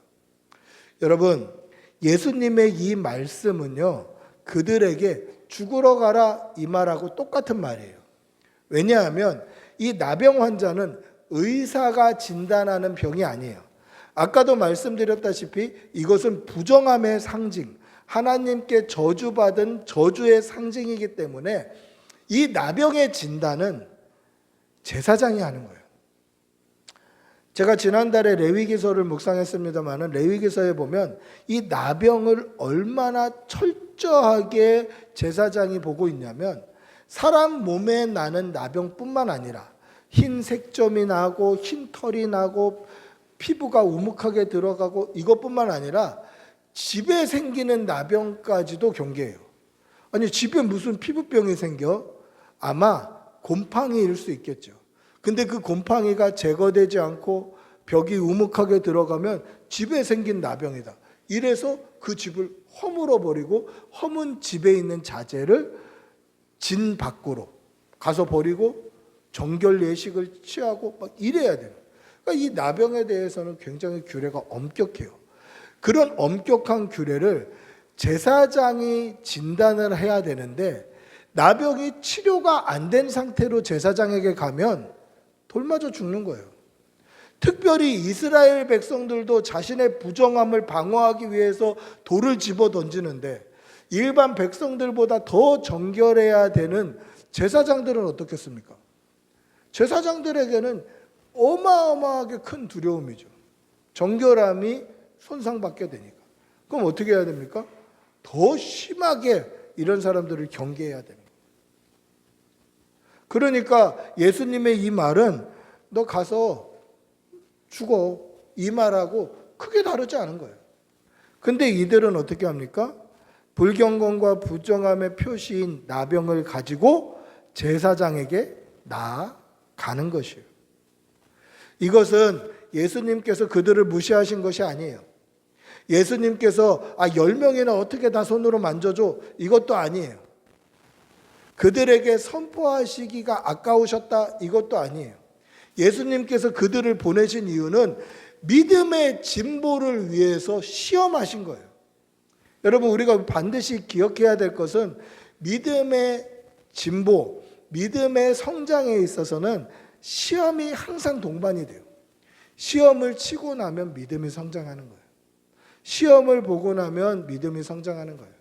여러분, 예수님의 이 말씀은요, 그들에게 죽으러 가라 이 말하고 똑같은 말이에요. 왜냐하면 이 나병 환자는 의사가 진단하는 병이 아니에요. 아까도 말씀드렸다시피 이것은 부정함의 상징, 하나님께 저주받은 저주의 상징이기 때문에 이 나병의 진단은 제사장이 하는 거예요. 제가 지난달에 레위기서를 묵상했습니다만 레위기서에 보면 이 나병을 얼마나 철저하게 제사장이 보고 있냐면 사람 몸에 나는 나병뿐만 아니라 흰 색점이 나고 흰 털이 나고 피부가 우묵하게 들어가고 이것뿐만 아니라 집에 생기는 나병까지도 경계해요. 아니, 집에 무슨 피부병이 생겨? 아마 곰팡이일 수 있겠죠. 근데 그 곰팡이가 제거되지 않고 벽이 우묵하게 들어가면 집에 생긴 나병이다. 이래서 그 집을 허물어 버리고 허문 집에 있는 자재를 진 밖으로 가서 버리고 정결 예식을 취하고 막 이래야 돼요. 그러니까 이 나병에 대해서는 굉장히 규례가 엄격해요. 그런 엄격한 규례를 제사장이 진단을 해야 되는데 나병이 치료가 안 된 상태로 제사장에게 가면 돌맞아 죽는 거예요. 특별히 이스라엘 백성들도 자신의 부정함을 방어하기 위해서 돌을 집어 던지는데 일반 백성들보다 더 정결해야 되는 제사장들은 어떻겠습니까? 제사장들에게는 어마어마하게 큰 두려움이죠. 정결함이 손상받게 되니까. 그럼 어떻게 해야 됩니까? 더 심하게 이런 사람들을 경계해야 됩니다. 그러니까 예수님의 이 말은 너 가서 죽어 이 말하고 크게 다르지 않은 거예요. 근데 이들은 어떻게 합니까? 불경건과 부정함의 표시인 나병을 가지고 제사장에게 나아가는 것이에요. 이것은 예수님께서 그들을 무시하신 것이 아니에요. 예수님께서 10명이나 어떻게 다 손으로 만져줘? 이것도 아니에요. 그들에게 선포하시기가 아까우셨다? 이것도 아니에요. 예수님께서 그들을 보내신 이유는 믿음의 진보를 위해서 시험하신 거예요. 여러분, 우리가 반드시 기억해야 될 것은 믿음의 진보, 믿음의 성장에 있어서는 시험이 항상 동반이 돼요. 시험을 치고 나면 믿음이 성장하는 거예요. 시험을 보고 나면 믿음이 성장하는 거예요.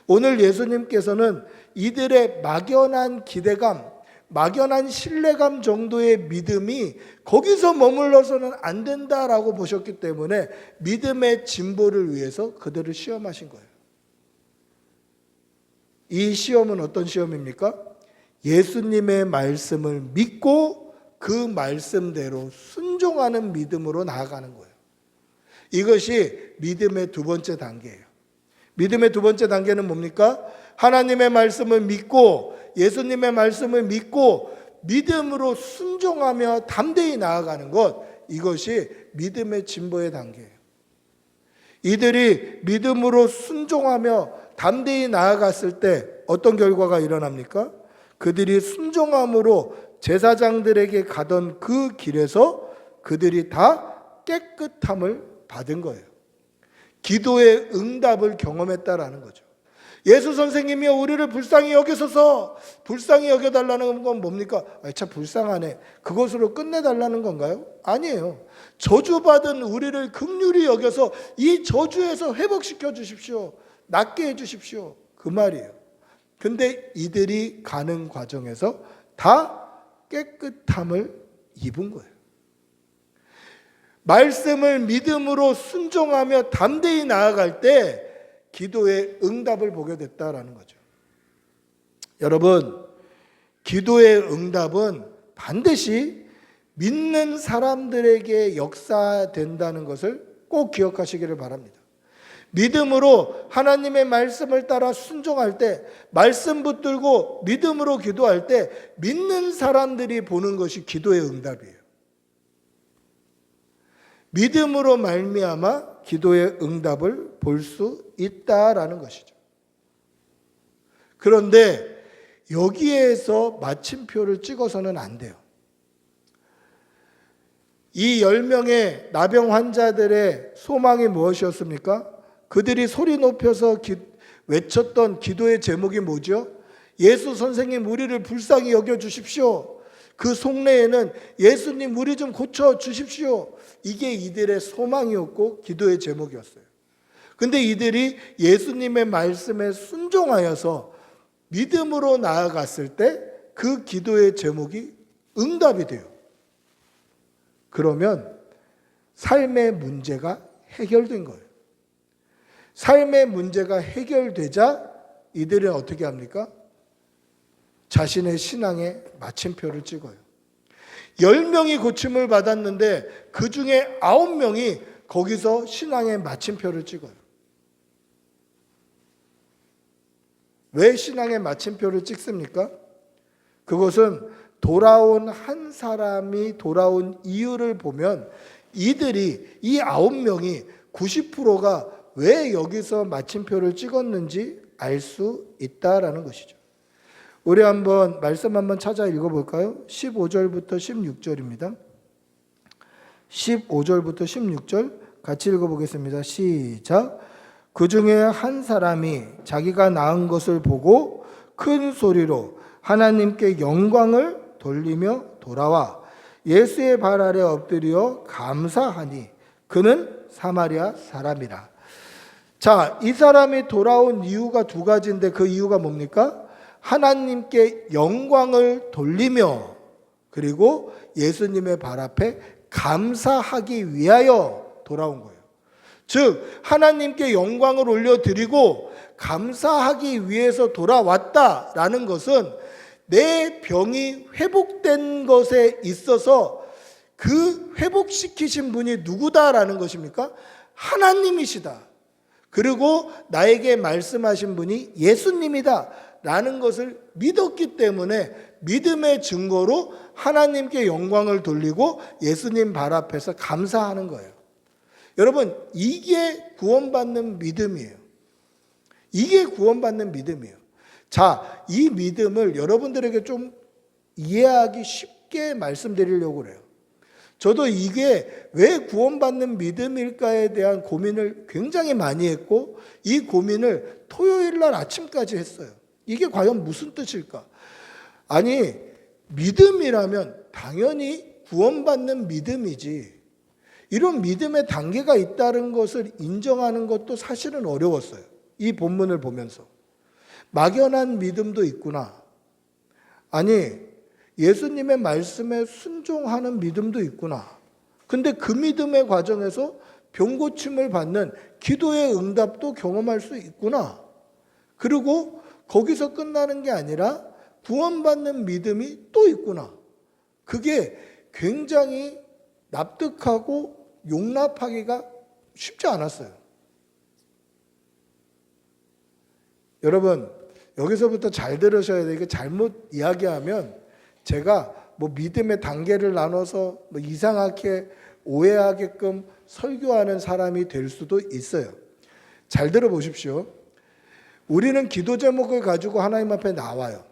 오늘 예수님께서는 이들의 막연한 기대감, 막연한 신뢰감 정도의 믿음이 거기서 머물러서는 안 된다라고 보셨기 때문에 믿음의 진보를 위해서 그들을 시험하신 거예요. 이 시험은 어떤 시험입니까? 예수님의 말씀을 믿고 그 말씀대로 순종하는 믿음으로 나아가는 거예요. 이것이 믿음의 두 번째 단계예요. 믿음의 두 번째 단계는 뭡니까? 하나님의 말씀을 믿고 예수님의 말씀을 믿고 믿음으로 순종하며 담대히 나아가는 것, 이것이 믿음의 진보의 단계예요. 이들이 믿음으로 순종하며 담대히 나아갔을 때 어떤 결과가 일어납니까? 그들이 순종함으로 제사장들에게 가던 그 길에서 그들이 다 깨끗함을 받은 거예요. 기도의 응답을 경험했다라는 거죠. 예수 선생님이여 우리를 불쌍히 여기소서. 불쌍히 여겨달라는 건 뭡니까? 참 불쌍하네, 그것으로 끝내달라는 건가요? 아니에요. 저주받은 우리를 긍휼히 여겨서 이 저주에서 회복시켜 주십시오. 낫게 해 주십시오. 그 말이에요. 근데 이들이 가는 과정에서 다 깨끗함을 입은 거예요. 말씀을 믿음으로 순종하며 담대히 나아갈 때 기도의 응답을 보게 됐다라는 거죠. 여러분, 기도의 응답은 반드시 믿는 사람들에게 역사된다는 것을 꼭 기억하시기를 바랍니다. 믿음으로 하나님의 말씀을 따라 순종할 때, 말씀 붙들고 믿음으로 기도할 때 믿는 사람들이 보는 것이 기도의 응답이에요. 믿음으로 말미암아 기도의 응답을 볼 수 있다라는 것이죠. 그런데 여기에서 마침표를 찍어서는 안 돼요. 이 10명의 나병 환자들의 소망이 무엇이었습니까? 그들이 소리 높여서 외쳤던 기도의 제목이 뭐죠? 예수 선생님 우리를 불쌍히 여겨주십시오. 그 속내에는 예수님 우리 좀 고쳐주십시오. 이게 이들의 소망이었고 기도의 제목이었어요. 근데 이들이 예수님의 말씀에 순종하여서 믿음으로 나아갔을 때 그 기도의 제목이 응답이 돼요. 그러면 삶의 문제가 해결된 거예요. 삶의 문제가 해결되자 이들은 어떻게 합니까? 자신의 신앙에 마침표를 찍어요. 10명이 고침을 받았는데 그 중에 9명이 거기서 신앙의 마침표를 찍어요. 왜 신앙의 마침표를 찍습니까? 그것은 돌아온 한 사람이 돌아온 이유를 보면 이들이 이 9명이 90%가 왜 여기서 마침표를 찍었는지 알 수 있다라는 것이죠. 우리 한번 말씀 한번 찾아 읽어볼까요? 15절부터 16절입니다. 15절부터 16절 같이 읽어보겠습니다. 시작. 그 중에 한 사람이 자기가 낳은 것을 보고 큰 소리로 하나님께 영광을 돌리며 돌아와 예수의 발 아래 엎드려 감사하니 그는 사마리아 사람이라. 자, 이 사람이 돌아온 이유가 두 가지인데 그 이유가 뭡니까? 하나님께 영광을 돌리며 그리고 예수님의 발 앞에 감사하기 위하여 돌아온 거예요. 즉 하나님께 영광을 올려드리고 감사하기 위해서 돌아왔다라는 것은 내 병이 회복된 것에 있어서 그 회복시키신 분이 누구다라는 것입니까? 하나님이시다. 그리고 나에게 말씀하신 분이 예수님이다 라는 것을 믿었기 때문에 믿음의 증거로 하나님께 영광을 돌리고 예수님 발 앞에서 감사하는 거예요. 여러분, 이게 구원받는 믿음이에요. 이게 구원받는 믿음이에요. 자, 이 믿음을 여러분들에게 좀 이해하기 쉽게 말씀드리려고 그래요. 저도 이게 왜 구원받는 믿음일까에 대한 고민을 굉장히 많이 했고 이 고민을 토요일 날 아침까지 했어요. 이게 과연 무슨 뜻일까? 아니, 믿음이라면 당연히 구원받는 믿음이지. 이런 믿음의 단계가 있다는 것을 인정하는 것도 사실은 어려웠어요. 이 본문을 보면서. 막연한 믿음도 있구나. 아니, 예수님의 말씀에 순종하는 믿음도 있구나. 근데 그 믿음의 과정에서 병고침을 받는 기도의 응답도 경험할 수 있구나. 그리고 거기서 끝나는 게 아니라 구원받는 믿음이 또 있구나. 그게 굉장히 납득하고 용납하기가 쉽지 않았어요. 여러분, 여기서부터 잘 들으셔야 돼요. 이게 잘못 이야기하면 제가 뭐 믿음의 단계를 나눠서 뭐 이상하게 오해하게끔 설교하는 사람이 될 수도 있어요. 잘 들어보십시오. 우리는 기도 제목을 가지고 하나님 앞에 나와요.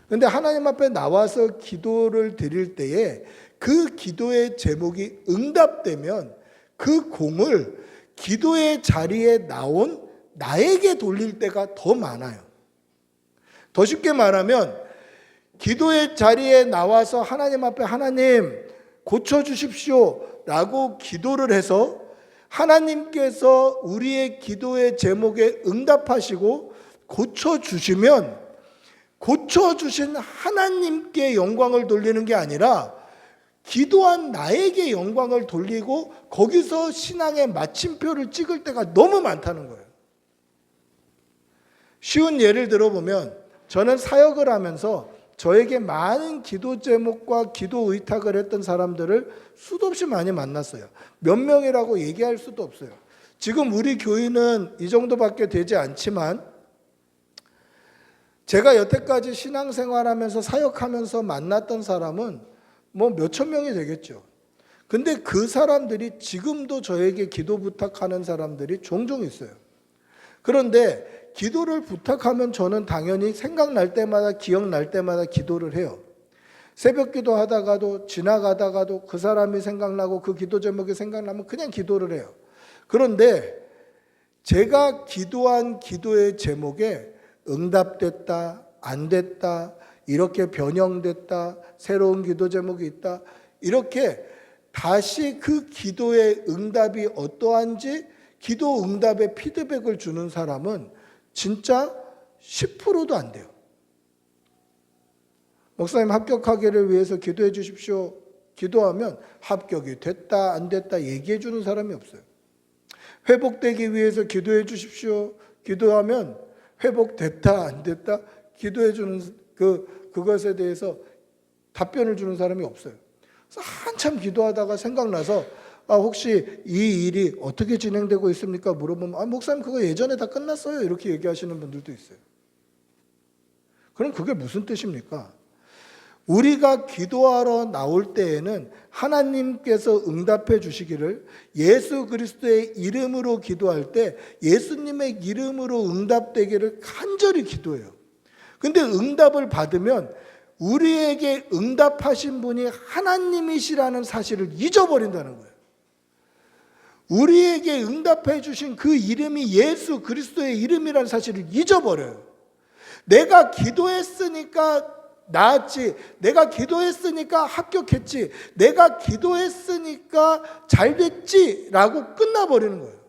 근데 하나님 앞에 나와서 기도를 드릴 때에 그 기도의 제목이 응답되면 그 공을 기도의 자리에 나온 나에게 돌릴 때가 더 많아요. 더 쉽게 말하면 기도의 자리에 나와서 하나님 앞에 하나님 고쳐주십시오 라고 기도를 해서 하나님께서 우리의 기도의 제목에 응답하시고 고쳐주시면 고쳐주신 하나님께 영광을 돌리는 게 아니라 기도한 나에게 영광을 돌리고 거기서 신앙의 마침표를 찍을 때가 너무 많다는 거예요. 쉬운 예를 들어보면 저는 사역을 하면서 저에게 많은 기도 제목과 기도 의탁을 했던 사람들을 수도 없이 많이 만났어요. 몇 명이라고 얘기할 수도 없어요. 지금 우리 교인은 이 정도밖에 되지 않지만 제가 여태까지 신앙생활하면서 사역하면서 만났던 사람은 뭐 몇천 명이 되겠죠. 근데 그 사람들이 지금도 저에게 기도 부탁하는 사람들이 종종 있어요. 그런데 기도를 부탁하면 저는 당연히 생각날 때마다 기억날 때마다 기도를 해요. 새벽 기도 하다가도 지나가다가도 그 사람이 생각나고 그 기도 제목이 생각나면 그냥 기도를 해요. 그런데 제가 기도한 기도의 제목에 응답됐다, 안 됐다, 이렇게 변형됐다, 새로운 기도 제목이 있다, 이렇게 다시 그 기도의 응답이 어떠한지 기도 응답의 피드백을 주는 사람은 진짜 10%도 안 돼요. 목사님 합격하기를 위해서 기도해 주십시오. 기도하면 합격이 됐다, 안 됐다 얘기해 주는 사람이 없어요. 회복되기 위해서 기도해 주십시오. 기도하면 회복됐다, 안 됐다 기도해 주는 그것에 대해서 답변을 주는 사람이 없어요. 그래서 한참 기도하다가 생각나서 혹시 이 일이 어떻게 진행되고 있습니까? 물어보면 목사님 그거 예전에 다 끝났어요. 이렇게 얘기하시는 분들도 있어요. 그럼 그게 무슨 뜻입니까? 우리가 기도하러 나올 때에는 하나님께서 응답해 주시기를 예수 그리스도의 이름으로 기도할 때 예수님의 이름으로 응답되기를 간절히 기도해요. 근데 응답을 받으면 우리에게 응답하신 분이 하나님이시라는 사실을 잊어버린다는 거예요. 우리에게 응답해 주신 그 이름이 예수 그리스도의 이름이라는 사실을 잊어버려요. 내가 기도했으니까 나았지, 내가 기도했으니까 합격했지, 내가 기도했으니까 잘 됐지 라고 끝나버리는 거예요.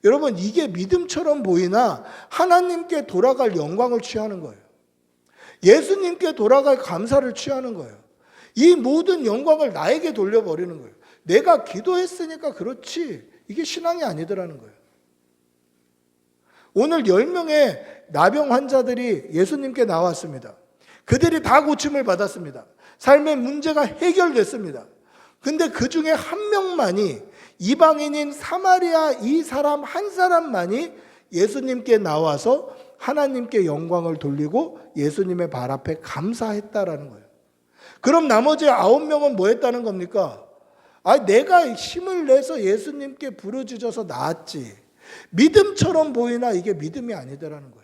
여러분, 이게 믿음처럼 보이나 하나님께 돌아갈 영광을 취하는 거예요. 예수님께 돌아갈 감사를 취하는 거예요. 이 모든 영광을 나에게 돌려버리는 거예요. 내가 기도했으니까 그렇지, 이게 신앙이 아니더라는 거예요. 오늘 10명의 나병 환자들이 예수님께 나왔습니다. 그들이 다 고침을 받았습니다. 삶의 문제가 해결됐습니다. 근데 그 중에 한 명만이, 이방인인 사마리아 이 사람 한 사람만이 예수님께 나와서 하나님께 영광을 돌리고 예수님의 발 앞에 감사했다라는 거예요. 그럼 나머지 9명은 뭐 했다는 겁니까? 내가 힘을 내서 예수님께 부르짖어서 나았지. 믿음처럼 보이나 이게 믿음이 아니더라는 거예요.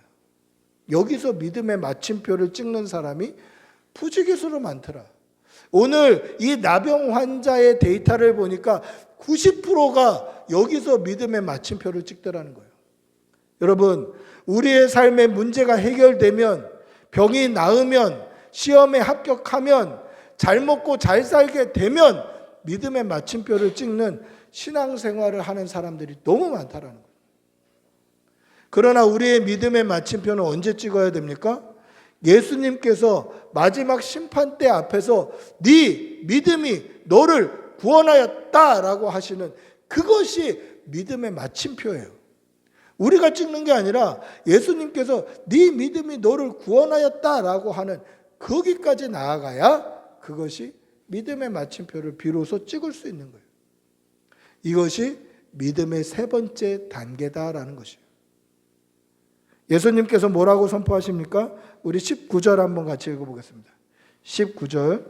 여기서 믿음의 마침표를 찍는 사람이 부지기수로 많더라. 오늘 이 나병 환자의 데이터를 보니까 90%가 여기서 믿음의 마침표를 찍더라는 거예요. 여러분, 우리의 삶의 문제가 해결되면, 병이 나으면, 시험에 합격하면, 잘 먹고 잘 살게 되면 믿음의 마침표를 찍는 신앙생활을 하는 사람들이 너무 많다라는 거예요. 그러나 우리의 믿음의 마침표는 언제 찍어야 됩니까? 예수님께서 마지막 심판대 앞에서 네 믿음이 너를 구원하였다라고 하시는 그것이 믿음의 마침표예요. 우리가 찍는 게 아니라 예수님께서 네 믿음이 너를 구원하였다라고 하는 거기까지 나아가야 그것이 믿음의 마침표를 비로소 찍을 수 있는 거예요. 이것이 믿음의 세 번째 단계다라는 것이에요. 예수님께서 뭐라고 선포하십니까? 우리 19절 한번 같이 읽어보겠습니다. 19절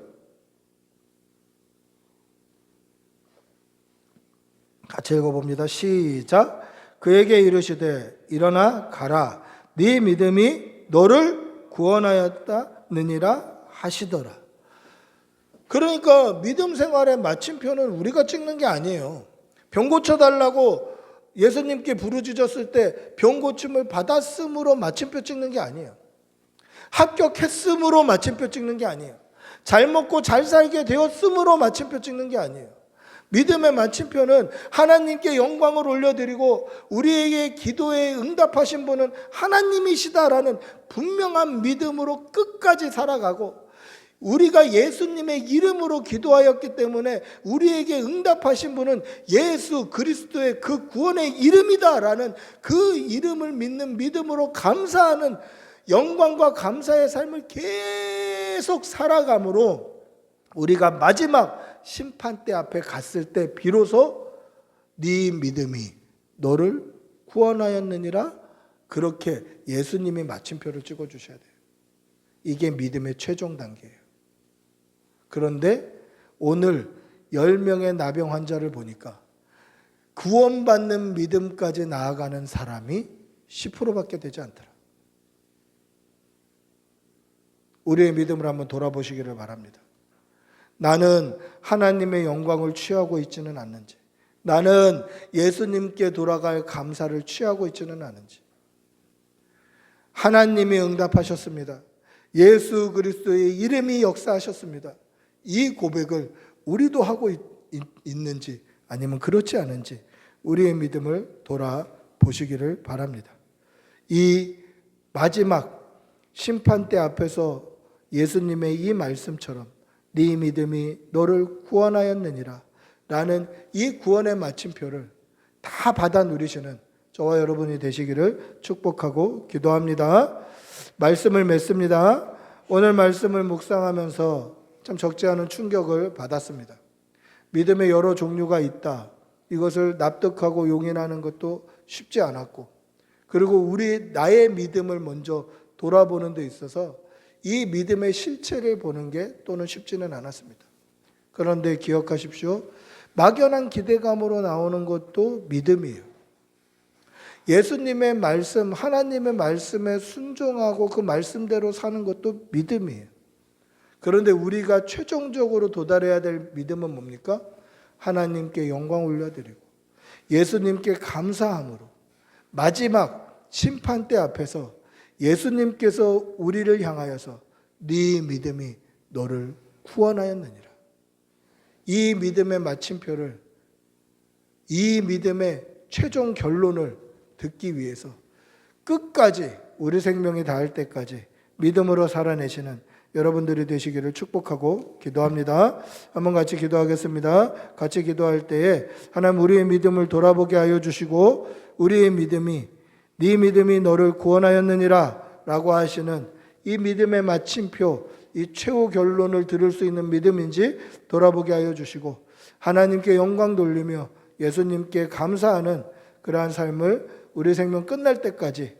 같이 읽어봅니다. 시작. 그에게 이르시되 일어나 가라. 네 믿음이 너를 구원하였다느니라 하시더라. 그러니까 믿음 생활의 마침표는 우리가 찍는 게 아니에요. 병 고쳐달라고 예수님께 부르짖었을 때 병 고침을 받았음으로 마침표 찍는 게 아니에요. 합격했음으로 마침표 찍는 게 아니에요. 잘 먹고 잘 살게 되었음으로 마침표 찍는 게 아니에요. 믿음의 마침표는 하나님께 영광을 올려드리고 우리에게 기도에 응답하신 분은 하나님이시다라는 분명한 믿음으로 끝까지 살아가고, 우리가 예수님의 이름으로 기도하였기 때문에 우리에게 응답하신 분은 예수 그리스도의 그 구원의 이름이다라는 그 이름을 믿는 믿음으로 감사하는 영광과 감사의 삶을 계속 살아감으로 우리가 마지막 심판대 앞에 갔을 때 비로소 네 믿음이 너를 구원하였느니라, 그렇게 예수님이 마침표를 찍어주셔야 돼요. 이게 믿음의 최종 단계예요. 그런데 오늘 10명의 나병 환자를 보니까 구원받는 믿음까지 나아가는 사람이 10%밖에 되지 않더라. 우리의 믿음을 한번 돌아보시기를 바랍니다. 나는 하나님의 영광을 취하고 있지는 않는지, 나는 예수님께 돌아갈 감사를 취하고 있지는 않은지. 하나님이 응답하셨습니다. 예수 그리스도의 이름이 역사하셨습니다. 이 고백을 우리도 하고 있는지 아니면 그렇지 않은지 우리의 믿음을 돌아보시기를 바랍니다. 이 마지막 심판대 앞에서 예수님의 이 말씀처럼 네 믿음이 너를 구원하였느니라 라는 이 구원의 마침표를 다 받아 누리시는 저와 여러분이 되시기를 축복하고 기도합니다. 말씀을 맺습니다. 오늘 말씀을 묵상하면서 참 적지 않은 충격을 받았습니다. 믿음의 여러 종류가 있다. 이것을 납득하고 용인하는 것도 쉽지 않았고, 그리고 나의 믿음을 먼저 돌아보는 데 있어서 이 믿음의 실체를 보는 게 또는 쉽지는 않았습니다. 그런데 기억하십시오. 막연한 기대감으로 나오는 것도 믿음이에요. 예수님의 말씀, 하나님의 말씀에 순종하고 그 말씀대로 사는 것도 믿음이에요. 그런데 우리가 최종적으로 도달해야 될 믿음은 뭡니까? 하나님께 영광 올려드리고 예수님께 감사함으로 마지막 심판대 앞에서 예수님께서 우리를 향하여서 네 믿음이 너를 구원하였느니라. 이 믿음의 마침표를, 이 믿음의 최종 결론을 듣기 위해서 끝까지 우리 생명이 닿을 때까지 믿음으로 살아내시는 여러분들이 되시기를 축복하고 기도합니다. 한번 같이 기도하겠습니다. 같이 기도할 때에 하나님 우리의 믿음을 돌아보게 하여 주시고, 우리의 믿음이 네 믿음이 너를 구원하였느니라 라고 하시는 이 믿음의 마침표, 이 최후 결론을 들을 수 있는 믿음인지 돌아보게 하여 주시고, 하나님께 영광 돌리며 예수님께 감사하는 그러한 삶을 우리 생명 끝날 때까지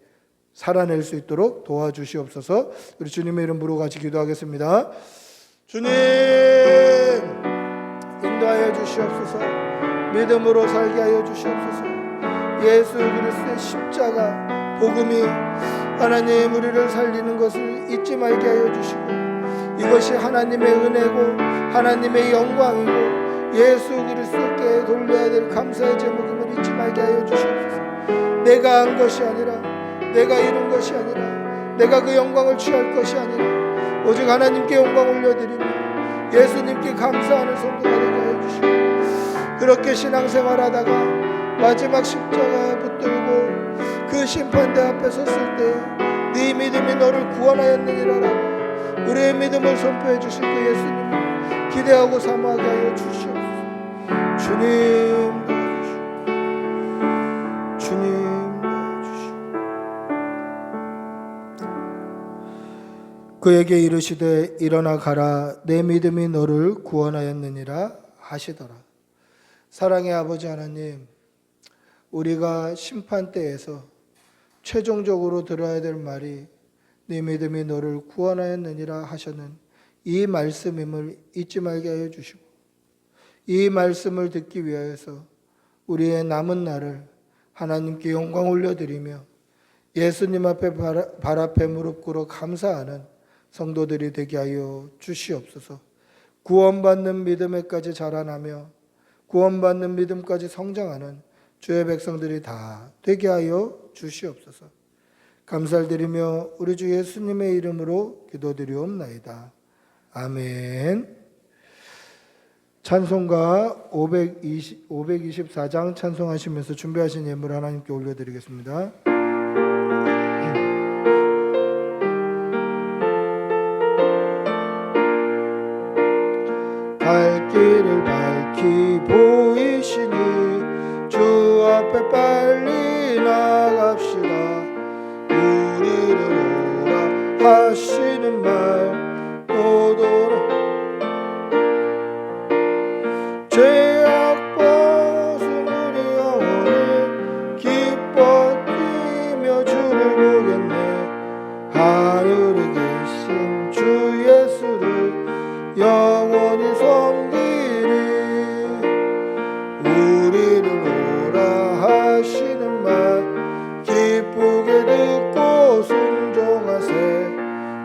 살아낼 수 있도록 도와주시옵소서. 우리 주님의 이름으로 같이 기도하겠습니다. 주님, 인도하여 주시옵소서. 믿음으로 살게 하여 주시옵소서. 예수 그리스도의 십자가 복음이 하나님 우리를 살리는 것을 잊지 말게 하여 주시고, 이것이 하나님의 은혜고 하나님의 영광이고 예수 그리스도께 돌려야 될 감사의 제목임을 잊지 말게 하여 주시옵소서. 내가 한 것이 아니라, 내가 이룬 것이 아니라, 내가 그 영광을 취할 것이 아니라 오직 하나님께 영광 올려드리며 예수님께 감사하는 성도가 되게 하여 주시옵소서. 그렇게 신앙생활하다가 마지막 십자가 붙들고 그 심판대 앞에 섰을 때 네 믿음이 너를 구원하였느니라라고 우리의 믿음을 선포해 주실 그 예수님을 기대하고 사모하게 하여 주시옵소서. 주님 도와주시오. 주님 도와주시오. 그에게 이르시되 일어나 가라 내 믿음이 너를 구원하였느니라 하시더라. 사랑의 아버지 하나님, 우리가 심판대에서 최종적으로 들어야 될 말이 네 믿음이 너를 구원하였느니라 하셨는 이 말씀임을 잊지 말게 하여 주시고 이 말씀을 듣기 위하여서 우리의 남은 날을 하나님께 영광 올려드리며 예수님 앞에 발 앞에 무릎 꿇어 감사하는 성도들이 되게 하여 주시옵소서. 구원받는 믿음에까지 자라나며 구원받는 믿음까지 성장하는 주의 백성들이 다 되게 하여 주시옵소서. 감사를 드리며 우리 주 예수님의 이름으로 기도드리옵나이다. 아멘. 찬송가 524장 찬송하시면서 준비하신 예물 하나님께 올려드리겠습니다. 갈 길을 밝히 보이시니 주 앞에 빨리 나갑시다. 우리를 오라 하시는 말 오도록 죄악 벗은 우리 영혼을 기뻐 뛰며 주를 보겠네. 하늘에 계신 주 예수를 영원히 섬기리. 우리를 오라 하시는 말 기쁘게 듣고 순종하세.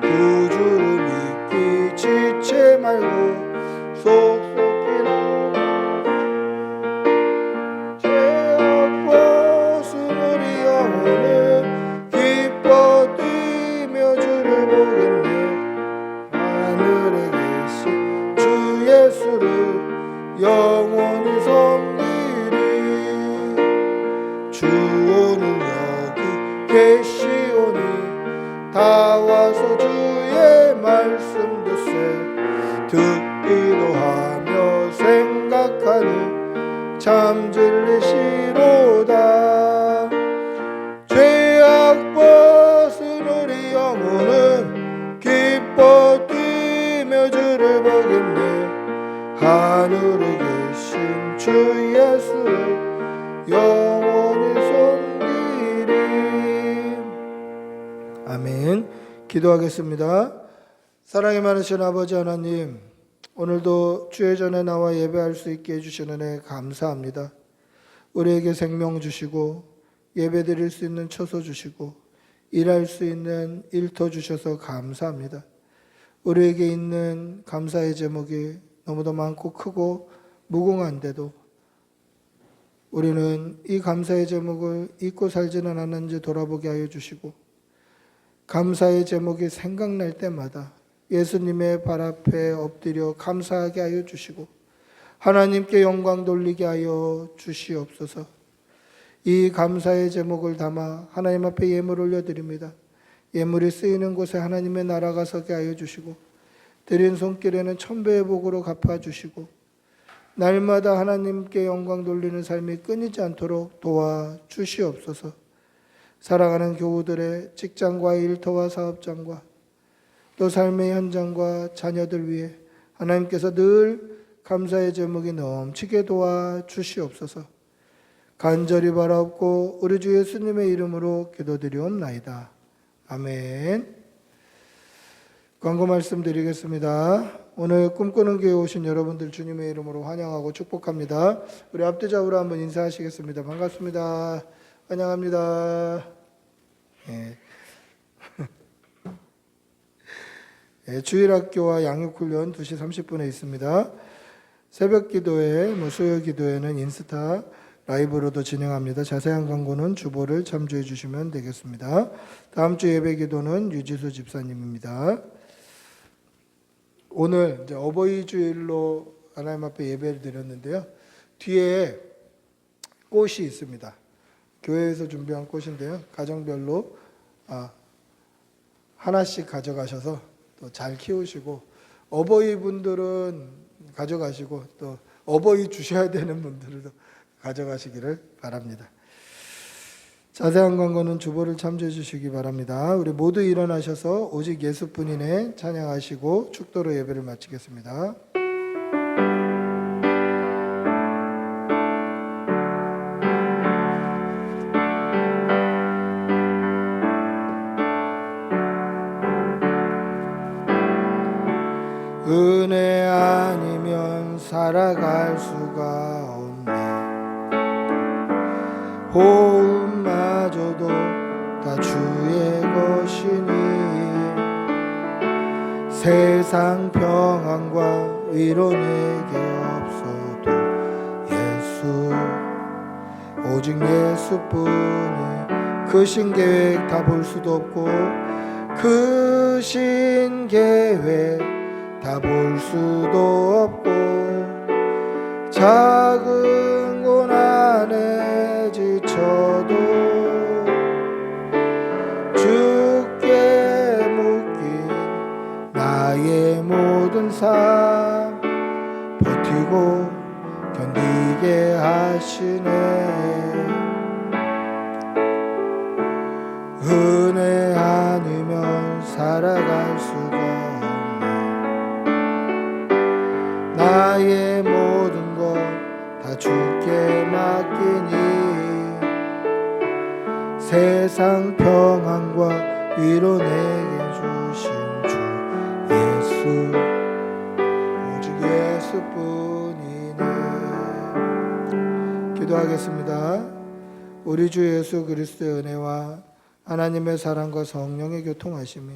구주를 믿기 지체 말고 속속히 나가. 죄악 벗은 우리 영혼을 기뻐 뛰며 주를 보겠네. 하늘에 계신 주 예수를 영원히 섬기리. 주 오늘 여기 계시오니 다 와서 주의 말씀 듣세. 듣기도 하며 생각하니 참 진리시로다. 죄악 벗은 우리 영혼은 기뻐 뛰며 주를 보겠네. 하늘에 계신 주 예수를 영원히 섬기리. 아멘. 기도하겠습니다. 사랑이 많으신 아버지 하나님, 오늘도 주의 전에 나와 예배할 수 있게 해주시는 은혜 감사합니다. 우리에게 생명 주시고 예배 드릴 수 있는 처소 주시고 일할 수 있는 일터 주셔서 감사합니다. 우리에게 있는 감사의 제목이 너무도 많고 크고 무궁한데도 우리는 이 감사의 제목을 잊고 살지는 않았는지 돌아보게 하여 주시고 감사의 제목이 생각날 때마다 예수님의 발 앞에 엎드려 감사하게 하여 주시고 하나님께 영광 돌리게 하여 주시옵소서. 이 감사의 제목을 담아 하나님 앞에 예물 올려드립니다. 예물이 쓰이는 곳에 하나님의 나라가 서게 하여 주시고 드린 손길에는 천배의 복으로 갚아주시고 날마다 하나님께 영광 돌리는 삶이 끊이지 않도록 도와주시옵소서. 사랑하는 교우들의 직장과 일터와 사업장과 또 삶의 현장과 자녀들 위해 하나님께서 늘 감사의 제목이 넘치게 도와주시옵소서. 간절히 바라옵고 우리 주 예수님의 이름으로 기도드리옵나이다. 아멘. 광고 말씀드리겠습니다. 오늘 꿈꾸는 교회 오신 여러분들 주님의 이름으로 환영하고 축복합니다. 우리 앞뒤좌우로 한번 인사하시겠습니다. 반갑습니다. 환영합니다. 예. 예, 주일학교와 양육훈련 2시 30분에 있습니다. 새벽 기도회, 수요 기도회는 인스타 라이브로도 진행합니다. 자세한 광고는 주보를 참조해 주시면 되겠습니다. 다음 주 예배 기도는 유지수 집사님입니다. 오늘 이제 어버이 주일로 하나님 앞에 예배를 드렸는데요. 뒤에 꽃이 있습니다. 교회에서 준비한 꽃인데요. 가정별로 하나씩 가져가셔서 또 잘 키우시고, 어버이 분들은 가져가시고 또 어버이 주셔야 되는 분들도 가져가시기를 바랍니다. 자세한 광고는 주보를 참조해 주시기 바랍니다. 우리 모두 일어나셔서 오직 예수뿐이네 찬양하시고 축도로 예배를 마치겠습니다. 은혜 아니면 살아갈 수가 없네. 호흡마저도 다 주의 것이니 세상 평안과 위로 내게 없어도 예수, 오직 예수뿐이 크신 계획 다 볼 수도 없고 크신 계획 다 볼 수도 없고 작은 고난에 지쳐도 주께 묶인 나의 모든 삶 버티고 견디게 하시네. 은혜 아니면 살아갈 수가 없네. 나의 모든 것 다 주께 맡기니 세상 평안과 위로 내게 주신 주 예수, 오직 예수뿐이네. 기도하겠습니다. 우리 주 예수 그리스도의 은혜와 하나님의 사랑과 성령의 교통하심이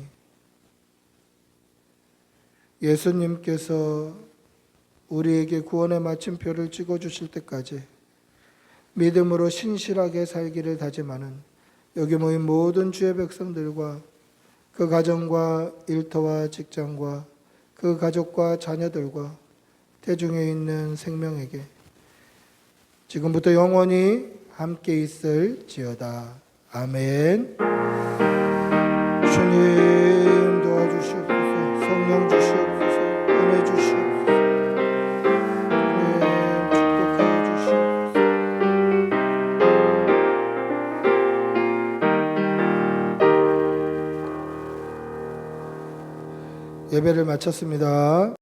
예수님께서 우리에게 구원의 마침표를 찍어주실 때까지 믿음으로 신실하게 살기를 다짐하는 여기 모인 모든 주의 백성들과 그 가정과 일터와 직장과 그 가족과 자녀들과 대중에 있는 생명에게 지금부터 영원히 함께 있을지어다. 아멘. 주님 도와주시옵소서. 성령 주시옵소서. 은혜 주시옵소서. 축복하여 주시옵소서. 예배를 마쳤습니다.